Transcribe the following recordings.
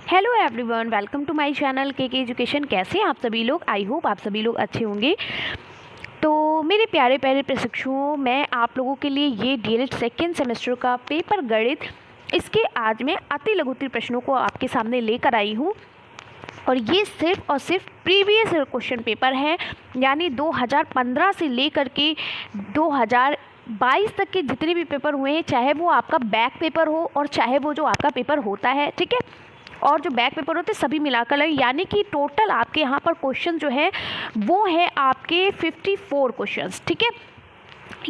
Hello everyone, welcome to my channel K education. कैसे हैं आप सभी लोग? आई होप आप सभी लोग अच्छे होंगे। तो मेरे प्यारे प्यारे प्रशिक्षुओं, मैं आप लोगों के लिए ये डीएलएड सेकेंड सेमेस्टर का पेपर गणित, इसके आज मैं अति लघुत्तरीय प्रश्नों को आपके सामने लेकर आई हूँ। और ये सिर्फ और सिर्फ प्रीवियस क्वेश्चन पेपर है, यानी 2015 से लेकर के 2022 तक के जितने भी पेपर हुए हैं, चाहे वो आपका बैक पेपर हो और चाहे वो जो आपका पेपर होता है, ठीक है, और जो बैक पेपर होते हैं सभी मिलाकर लगे, यानी कि टोटल आपके यहाँ पर क्वेश्चन जो है वो है आपके 54 क्वेश्चंस, ठीक है।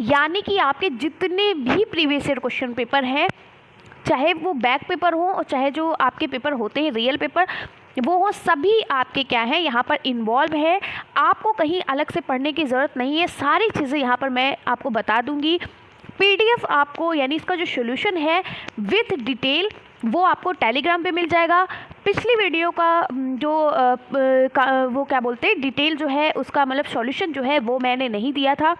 यानी कि आपके जितने भी प्रीवियस ईयर क्वेश्चन पेपर हैं, चाहे वो बैक पेपर हो और चाहे जो आपके पेपर होते हैं रियल पेपर वो हो, सभी आपके क्या है यहाँ पर इन्वॉल्व है। आपको कहीं अलग से पढ़ने की ज़रूरत नहीं है, सारी चीज़ें यहाँ पर मैं आपको बता दूँगी। पीडीएफ आपको, यानी इसका जो सोल्यूशन है विथ डिटेल, वो आपको टेलीग्राम पे मिल जाएगा। पिछली वीडियो का जो वो क्या बोलते हैं डिटेल जो है उसका मतलब सॉल्यूशन जो है वो मैंने नहीं दिया था,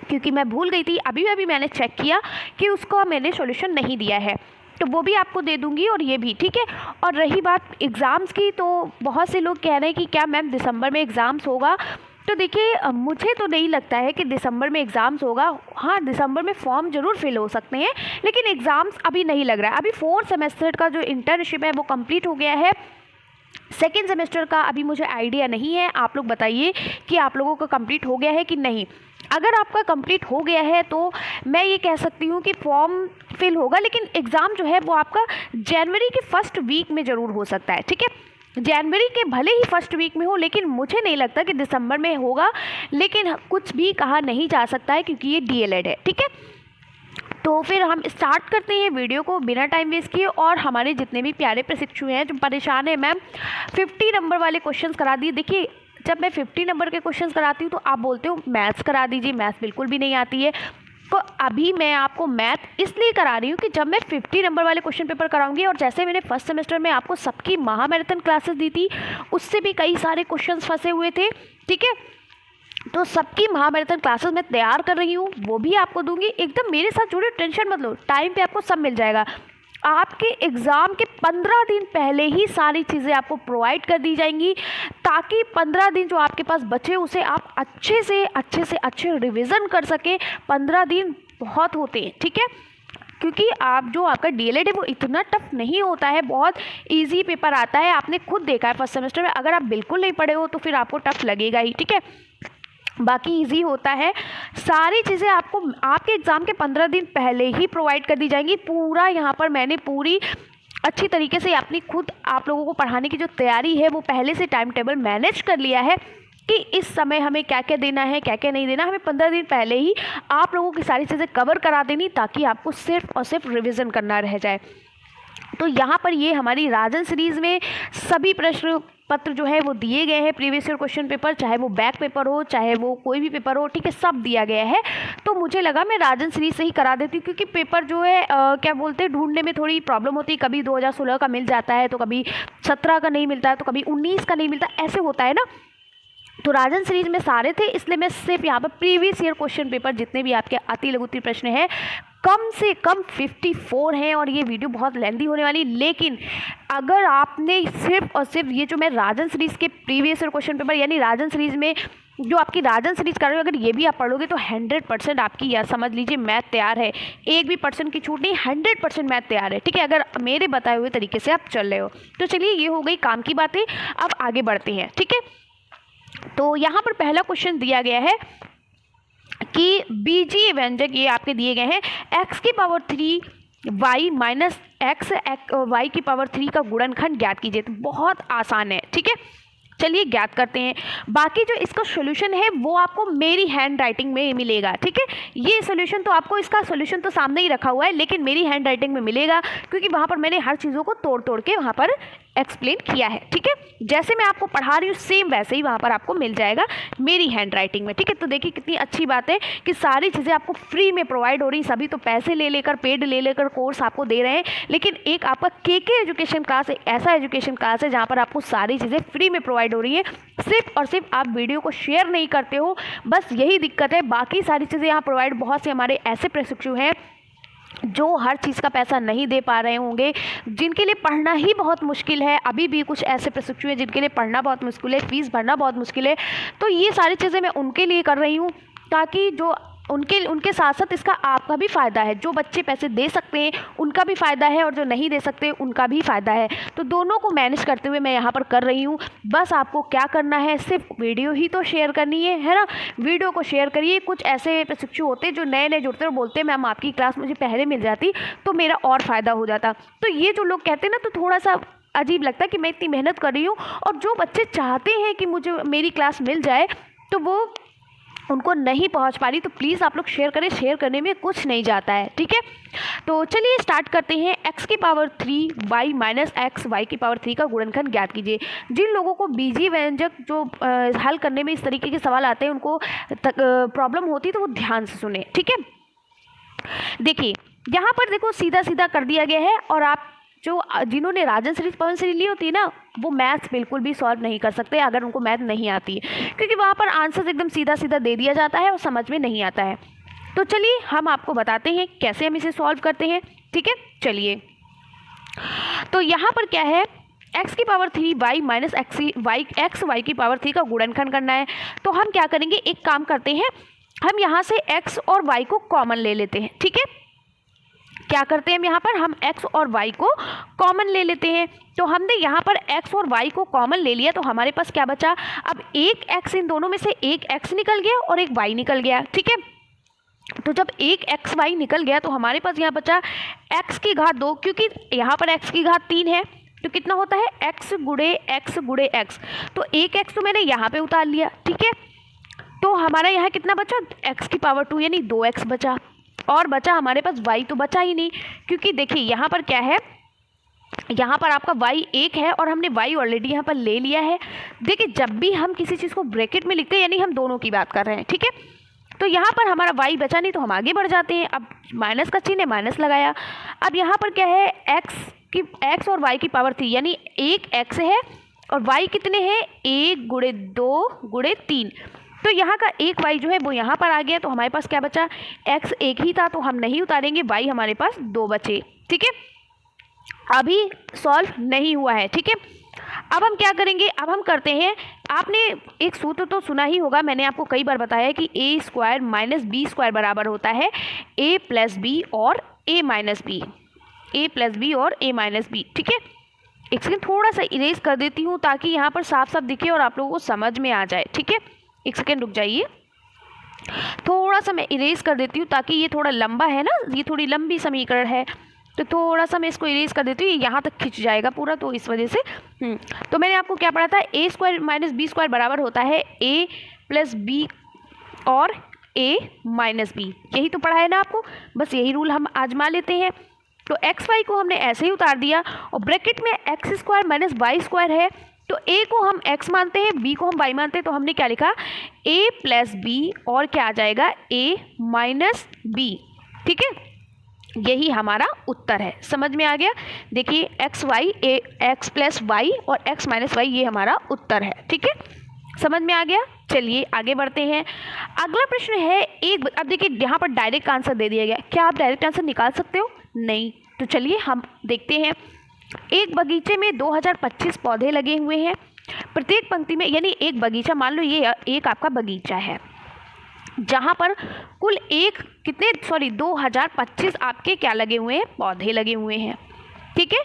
क्योंकि मैं भूल गई थी। अभी मैंने चेक किया कि उसका मैंने सॉल्यूशन नहीं दिया है, तो वो भी आपको दे दूंगी और ये भी, ठीक है। और रही बात एग्ज़ाम्स की, तो बहुत से लोग कह रहे हैं कि क्या मैम दिसंबर में एग्ज़ाम्स होगा। तो देखिए, मुझे तो नहीं लगता है कि दिसंबर में एग्ज़ाम्स होगा। हाँ, दिसंबर में फॉर्म ज़रूर फिल हो सकते हैं, लेकिन एग्ज़ाम्स अभी नहीं लग रहा है। अभी 4th सेमेस्टर का जो इंटर्नशिप है वो कंप्लीट हो गया है। सेकेंड सेमेस्टर का अभी मुझे आइडिया नहीं है। आप लोग बताइए कि आप लोगों का कंप्लीट हो गया है कि नहीं। अगर आपका कंप्लीट हो गया है तो मैं ये कह सकती हूँ कि फॉर्म फिल होगा, लेकिन एग्ज़ाम जो है वो आपका जनवरी के फर्स्ट वीक में ज़रूर हो सकता है, ठीक है। जनवरी के भले ही फर्स्ट वीक में हो, लेकिन मुझे नहीं लगता कि दिसंबर में होगा, लेकिन कुछ भी कहा नहीं जा सकता है क्योंकि ये डीएलएड है, ठीक है। तो फिर हम स्टार्ट करते हैं वीडियो को बिना टाइम वेस्ट किए। और हमारे जितने भी प्यारे प्रशिक्षु हैं जो परेशान हैं, मैम 50 नंबर वाले क्वेश्चंस करा दिए। देखिए, जब मैं 50 नंबर के क्वेश्चंस कराती हूँ तो आप बोलते हो मैथ्स करा दीजिए, मैथ्स बिल्कुल भी नहीं आती है। तो अभी मैं आपको मैथ इसलिए करा रही हूँ कि जब मैं 50 नंबर वाले क्वेश्चन पेपर कराऊंगी, और जैसे मैंने फर्स्ट सेमेस्टर में आपको सबकी महामैराथन क्लासेस दी थी, उससे भी कई सारे क्वेश्चंस फंसे हुए थे, ठीक है। तो सबकी महामैराथन क्लासेस मैं तैयार कर रही हूँ, वो भी आपको दूंगी। एकदम मेरे साथ जुड़े, टेंशन मत लो, टाइम पे आपको सब मिल जाएगा। आपके एग्ज़ाम के 15 दिन पहले ही सारी चीज़ें आपको प्रोवाइड कर दी जाएंगी, ताकि 15 दिन जो आपके पास बचे उसे आप अच्छे से अच्छे रिवीजन कर सकें। 15 दिन बहुत होते हैं, ठीक है, क्योंकि आप जो आपका डीएलएड है वो इतना टफ नहीं होता है, बहुत इजी पेपर आता है। आपने खुद देखा है फर्स्ट सेमेस्टर में। अगर आप बिल्कुल नहीं पढ़े हो तो फिर आपको टफ लगेगा ही, ठीक है। बाकी इजी होता है। सारी चीज़ें आपको आपके एग्ज़ाम के 15 दिन पहले ही प्रोवाइड कर दी जाएंगी। पूरा यहाँ पर मैंने पूरी अच्छी तरीके से अपनी खुद आप लोगों को पढ़ाने की जो तैयारी है वो पहले से टाइम टेबल मैनेज कर लिया है कि इस समय हमें क्या क्या देना है, क्या क्या नहीं देना। हमें 15 दिन पहले ही आप लोगों की सारी चीज़ें कवर करा देनी, ताकि आपको सिर्फ और सिर्फ रिविज़न करना रह जाए। तो यहाँ पर ये हमारी राजन सीरीज़ में सभी प्रश्न पत्र जो है वो दिए गए हैं, प्रीवियस ईयर क्वेश्चन पेपर, चाहे वो बैक पेपर हो चाहे वो कोई भी पेपर हो, ठीक है, सब दिया गया है। तो मुझे लगा मैं राजन सीरीज से ही करा देती हूँ, क्योंकि पेपर जो है क्या बोलते हैं, ढूंढने में थोड़ी प्रॉब्लम होती है। कभी 2016 का मिल जाता है, तो कभी 17 का नहीं मिलता है, तो कभी 19 का नहीं मिलता, ऐसे होता है ना। तो राजन सीरीज में सारे थे, इसलिए मैं सिर्फ यहाँ पर प्रीवियस ईयर क्वेश्चन पेपर जितने भी आपके अति लघुत्तरीय प्रश्न हैं, कम से कम 54 हैं। और ये वीडियो बहुत लेंदी होने वाली, लेकिन अगर आपने सिर्फ और सिर्फ ये जो मैं राजन सीरीज़ के प्रीवियस ईयर क्वेश्चन पेपर, यानी राजन सीरीज़ में जो आपकी राजन सीरीज़ कर रहे हो, अगर ये भी आप पढ़ोगे तो 100% आपकी, या समझ लीजिए, मैथ तैयार है। एक भी % की छूट नहीं, 100% मैथ तैयार है, ठीक है, अगर मेरे बताए हुए तरीके से आप चल रहे हो। तो चलिए, ये हो गई काम की बातें, अब आगे बढ़ते हैं, ठीक है। तो यहाँ पर पहला क्वेश्चन दिया गया है कि बीजीय व्यंजक ये आपके दिए गए हैं, x⁻³ y minus x y की पावर 3 का गुणनखंड ज्ञात कीजिए। तो बहुत आसान है, ठीक है, चलिए ज्ञात करते हैं। बाकी जो इसका सोल्यूशन है वो आपको मेरी हैंड राइटिंग में मिलेगा, ठीक है। ये सोल्यूशन तो आपको, इसका सोल्यूशन तो सामने ही रखा हुआ है, लेकिन मेरी हैंड राइटिंग में मिलेगा, क्योंकि वहाँ पर मैंने हर चीज़ों को तोड़ तोड़ के वहाँ पर एक्सप्लेन किया है, ठीक है। जैसे मैं आपको पढ़ा रही हूँ सेम वैसे ही वहाँ पर आपको मिल जाएगा मेरी हैंड राइटिंग में, ठीक है। तो देखिए कितनी अच्छी बात है कि सारी चीज़ें आपको फ्री में प्रोवाइड हो रही। सभी तो पैसे ले लेकर, पेड ले लेकर कोर्स आपको दे रहे हैं, लेकिन एक आपका के एजुकेशन क्लास एक ऐसा एजुकेशन क्लास है जहाँ पर आपको सारी चीज़ें फ्री में प्रोवाइड हो रही है। सिर्फ और सिर्फ आप वीडियो को शेयर नहीं करते हो, बस यही दिक्कत है। बाकी सारी चीज़ें यहाँ प्रोवाइड, बहुत से हमारे ऐसे प्रशिक्षु हैं जो हर चीज़ का पैसा नहीं दे पा रहे होंगे, जिनके लिए पढ़ना ही बहुत मुश्किल है, अभी भी कुछ ऐसे प्रशिक्षु हैं जिनके लिए पढ़ना बहुत मुश्किल है, फ़ीस भरना बहुत मुश्किल है, तो ये सारी चीज़ें मैं उनके लिए कर रही हूँ, ताकि जो उनके साथ साथ इसका आपका भी फ़ायदा है। जो बच्चे पैसे दे सकते हैं उनका भी फ़ायदा है, और जो नहीं दे सकते उनका भी फ़ायदा है। तो दोनों को मैनेज करते हुए मैं यहाँ पर कर रही हूँ। बस आपको क्या करना है, सिर्फ वीडियो ही तो शेयर करनी है ना। वीडियो को शेयर करिए। कुछ ऐसे प्रशिक्षु होते हैं जो नए नए जुड़ते हैं और बोलते हैं मैम आपकी क्लास मुझे पहले मिल जाती तो मेरा और फ़ायदा हो जाता। तो ये जो लोग कहते हैं ना, तो थोड़ा सा अजीब लगता है कि मैं इतनी मेहनत कर रही हूँ, और जो बच्चे चाहते हैं कि मुझे मेरी क्लास मिल जाए तो वो उनको नहीं पहुंच पा रही। तो प्लीज़ आप लोग शेयर करें, शेयर करने में कुछ नहीं जाता है, ठीक है। तो चलिए स्टार्ट करते हैं। x की power 3 y minus x y की पावर 3 का गुणनखंड ज्ञात कीजिए। जिन लोगों को बीजीय व्यंजक जो हल करने में इस तरीके के सवाल आते हैं, उनको प्रॉब्लम होती है, तो वो ध्यान से सुने, ठीक है। देखिए यहाँ पर देखो सीधा सीधा कर दिया गया है, और आप जो जिन्होंने राजन सीरीज पवन सीरीज ली होती है ना, वो मैथ्स बिल्कुल भी सॉल्व नहीं कर सकते अगर उनको मैथ नहीं आती है, क्योंकि वहाँ पर आंसर्स एकदम सीधा सीधा दे दिया जाता है और समझ में नहीं आता है। तो चलिए हम आपको बताते हैं कैसे हम इसे सॉल्व करते हैं, ठीक है। चलिए, तो यहाँ पर क्या है, x की power 3 y minus x y की पावर 3 का गुणनखंड करना है। तो हम क्या करेंगे, एक काम करते हैं, हम यहाँ से x और y को कॉमन ले लेते हैं, ठीक है। क्या करते हैं, हम यहाँ पर हम x और y को कॉमन ले लेते हैं। तो हमने यहाँ पर x और y को कॉमन ले लिया, तो हमारे पास क्या बचा, अब एक x, इन दोनों में से एक x निकल गया और एक y निकल गया, ठीक है। तो जब एक एक्स वाई निकल गया तो हमारे पास यहाँ बचा x की घात 2, क्योंकि यहाँ पर x की घात 3 है, तो कितना होता है x गुणे x। तो एक x तो मैंने यहाँ पे उतार लिया, ठीक है। तो हमारा यहाँ कितना बचा, x की पावर 2 यानी 2x बचा, और बचा हमारे पास y तो बचा ही नहीं, क्योंकि देखिए यहाँ पर क्या है, यहाँ पर आपका y 1 है और हमने y ऑलरेडी यहाँ पर ले लिया है। देखिए जब भी हम किसी चीज़ को ब्रैकेट में लिखते हैं यानी हम दोनों की बात कर रहे हैं, ठीक है। तो यहाँ पर हमारा y बचा नहीं, तो हम आगे बढ़ जाते हैं। अब माइनस का चिन्ह है, माइनस लगाया। अब यहाँ पर क्या है, x और y की पावर 3 यानी एक x है और y कितने हैं, 1 गुणे 2 गुणे 3। तो यहाँ का एक y जो है वो यहाँ पर आ गया, तो हमारे पास क्या बचा, x 1 ही था तो हम नहीं उतारेंगे, y हमारे पास 2 बचे, ठीक है। अभी सॉल्व नहीं हुआ है, ठीक है। अब हम क्या करेंगे, अब हम करते हैं, आपने एक सूत्र तो सुना ही होगा, मैंने आपको कई बार बताया है कि a square minus b square बराबर होता है a प्लस बी और a minus b, a plus b और a माइनस बी, ठीक है। एक सेकेंड थोड़ा सा इरेज कर देती हूँ ताकि यहाँ पर साफ साफ दिखे और आप लोगों को समझ में आ जाए, ठीक है। एक सेकेंड रुक जाइए, थोड़ा सा मैं इरेज कर देती हूँ ताकि ये थोड़ा लंबा है ना, ये थोड़ी लंबी समीकरण है, तो थोड़ा सा मैं इसको इरेज कर देती हूँ, यहाँ तक खिंच जाएगा पूरा, तो इस वजह से तो मैंने आपको क्या पढ़ा था, a square minus b square बराबर होता है a प्लस बी और a माइनस बी, यही तो पढ़ा है ना आपको। बस यही रूल हम आजमा लेते हैं। तो एक्स वाई को हमने ऐसे ही उतार दिया, और ब्रैकेट में x square minus y square है, तो a को हम x मानते हैं, b को हम y मानते हैं, तो हमने क्या लिखा, a प्लस बी और क्या आ जाएगा, a माइनस बी, ठीक है। यही हमारा उत्तर है, समझ में आ गया। देखिए x प्लस वाई और x माइनस वाई, ये हमारा उत्तर है, ठीक है, समझ में आ गया। चलिए आगे बढ़ते हैं। अगला प्रश्न है अब देखिए यहाँ पर डायरेक्ट आंसर दे दिया गया, क्या आप डायरेक्ट आंसर निकाल सकते हो, नहीं। तो चलिए हम देखते हैं। एक बगीचे में 2025 पौधे लगे हुए हैं, प्रत्येक पंक्ति में, यानी एक बगीचा, मान लो ये एक आपका बगीचा है जहाँ पर कुल 2025 आपके क्या लगे हुए हैं, पौधे लगे हुए हैं, ठीक है।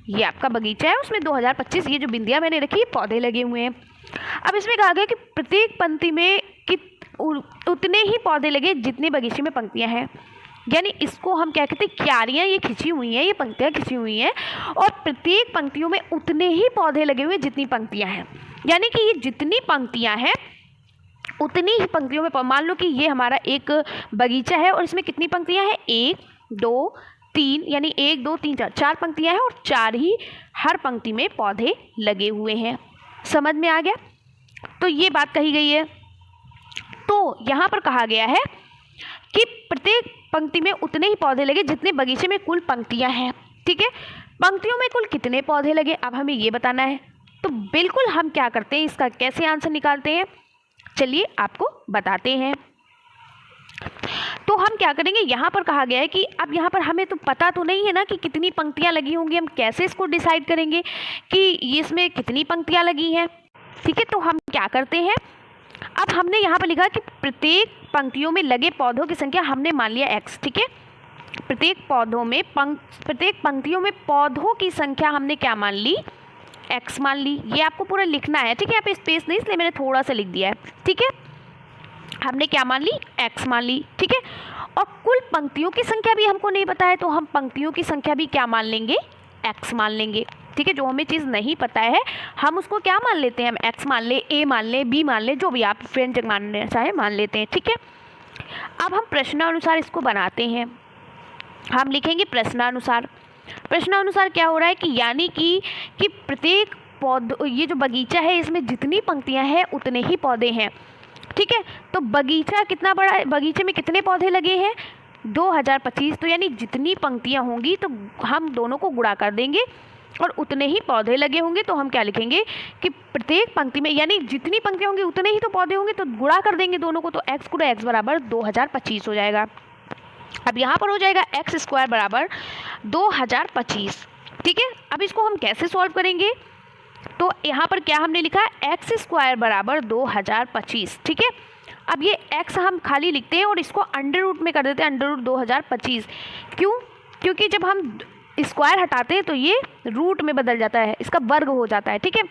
ये आपका बगीचा है, उसमें 2025 ये जो बिंदियाँ मैंने रखी है पौधे लगे हुए हैं। अब इसमें कहा गया कि प्रत्येक पंक्ति में उतने ही पौधे लगे जितने बगीचे में पंक्तियाँ हैं, यानी इसको हम क्या कहते हैं, क्यारियाँ ये खिंची हुई हैं, ये पंक्तियाँ खिंची हुई हैं, और प्रत्येक पंक्तियों में उतने ही पौधे लगे हुए जितनी पंक्तियाँ हैं, यानी कि ये जितनी पंक्तियाँ हैं उतनी ही पंक्तियों में, मान लो कि ये हमारा एक बगीचा है और इसमें कितनी पंक्तियाँ हैं, 1 2 3, यानी 1 2 3 4 पंक्तियाँ हैं, और 4 ही हर पंक्ति में पौधे लगे हुए हैं, समझ में आ गया। तो ये बात कही गई है। तो यहाँ पर कहा गया है कि प्रत्येक पंक्ति में उतने ही पौधे लगे जितने बगीचे में कुल पंक्तियाँ हैं, ठीक है। पंक्तियों में कुल कितने पौधे लगे, अब हमें ये बताना है। तो बिल्कुल हम क्या करते हैं, इसका कैसे आंसर निकालते हैं, चलिए आपको बताते हैं। तो हम क्या करेंगे, यहाँ पर कहा गया है कि अब यहाँ पर हमें तो पता तो नहीं है ना कि कितनी पंक्तियाँ लगी होंगी, हम कैसे इसको डिसाइड करेंगे कि ये इसमें कितनी पंक्तियाँ लगी हैं। ठीक है, तो हम क्या करते हैं, अब हमने यहाँ पर लिखा कि प्रत्येक पंक्तियों में लगे पौधों की संख्या हमने मान लिया x। ठीक है, प्रत्येक पंक्तियों में पौधों की संख्या हमने क्या मान ली, x मान ली। ये आपको पूरा लिखना है। ठीक है, यहाँ पे स्पेस नहीं, इसलिए मैंने थोड़ा सा लिख दिया है। ठीक है, हमने क्या मान ली, x मान ली। ठीक है, और कुल पंक्तियों की संख्या भी हमको नहीं पता है, तो हम पंक्तियों की संख्या भी क्या मान लेंगे, x मान लेंगे। ठीक है, जो हमें चीज़ नहीं पता है हम उसको क्या मान लेते हैं, हम x मान ले, a मान ले, b मान ले, जो भी आप व्यंजक मानना चाहे मान लेते हैं। ठीक है, अब हम प्रश्नानुसार इसको बनाते हैं। हम लिखेंगे प्रश्नानुसार। प्रश्नानुसार क्या हो रहा है कि यानी कि प्रत्येक पौधे, ये जो बगीचा है इसमें जितनी पंक्तियां हैं उतने ही पौधे हैं। ठीक है, तो बगीचा कितना बड़ा है, बगीचे में कितने पौधे लगे हैं, 2025। तो यानी जितनी पंक्तियां होंगी तो हम दोनों को गुणा कर देंगे और उतने ही पौधे लगे होंगे। तो हम क्या लिखेंगे कि प्रत्येक पंक्ति में यानी जितनी पंक्तियां होंगी उतने ही तो पौधे होंगे, तो गुणा कर देंगे दोनों को, तो x गुणा x बराबर 2025 हो जाएगा। अब यहाँ पर हो जाएगा x स्क्वायर बराबर 2025। ठीक है, अब इसको हम कैसे सॉल्व करेंगे, तो यहाँ पर क्या हमने लिखा है, एक्स स्क्वायर बराबर 2025। ठीक है, अब ये x हम खाली लिखते हैं और इसको अंडर रूट में कर देते हैं, अंडर रूट 2025। क्यों, क्योंकि जब हम स्क्वायर हटाते हैं तो ये रूट में बदल जाता है, इसका वर्ग हो जाता है। ठीक है,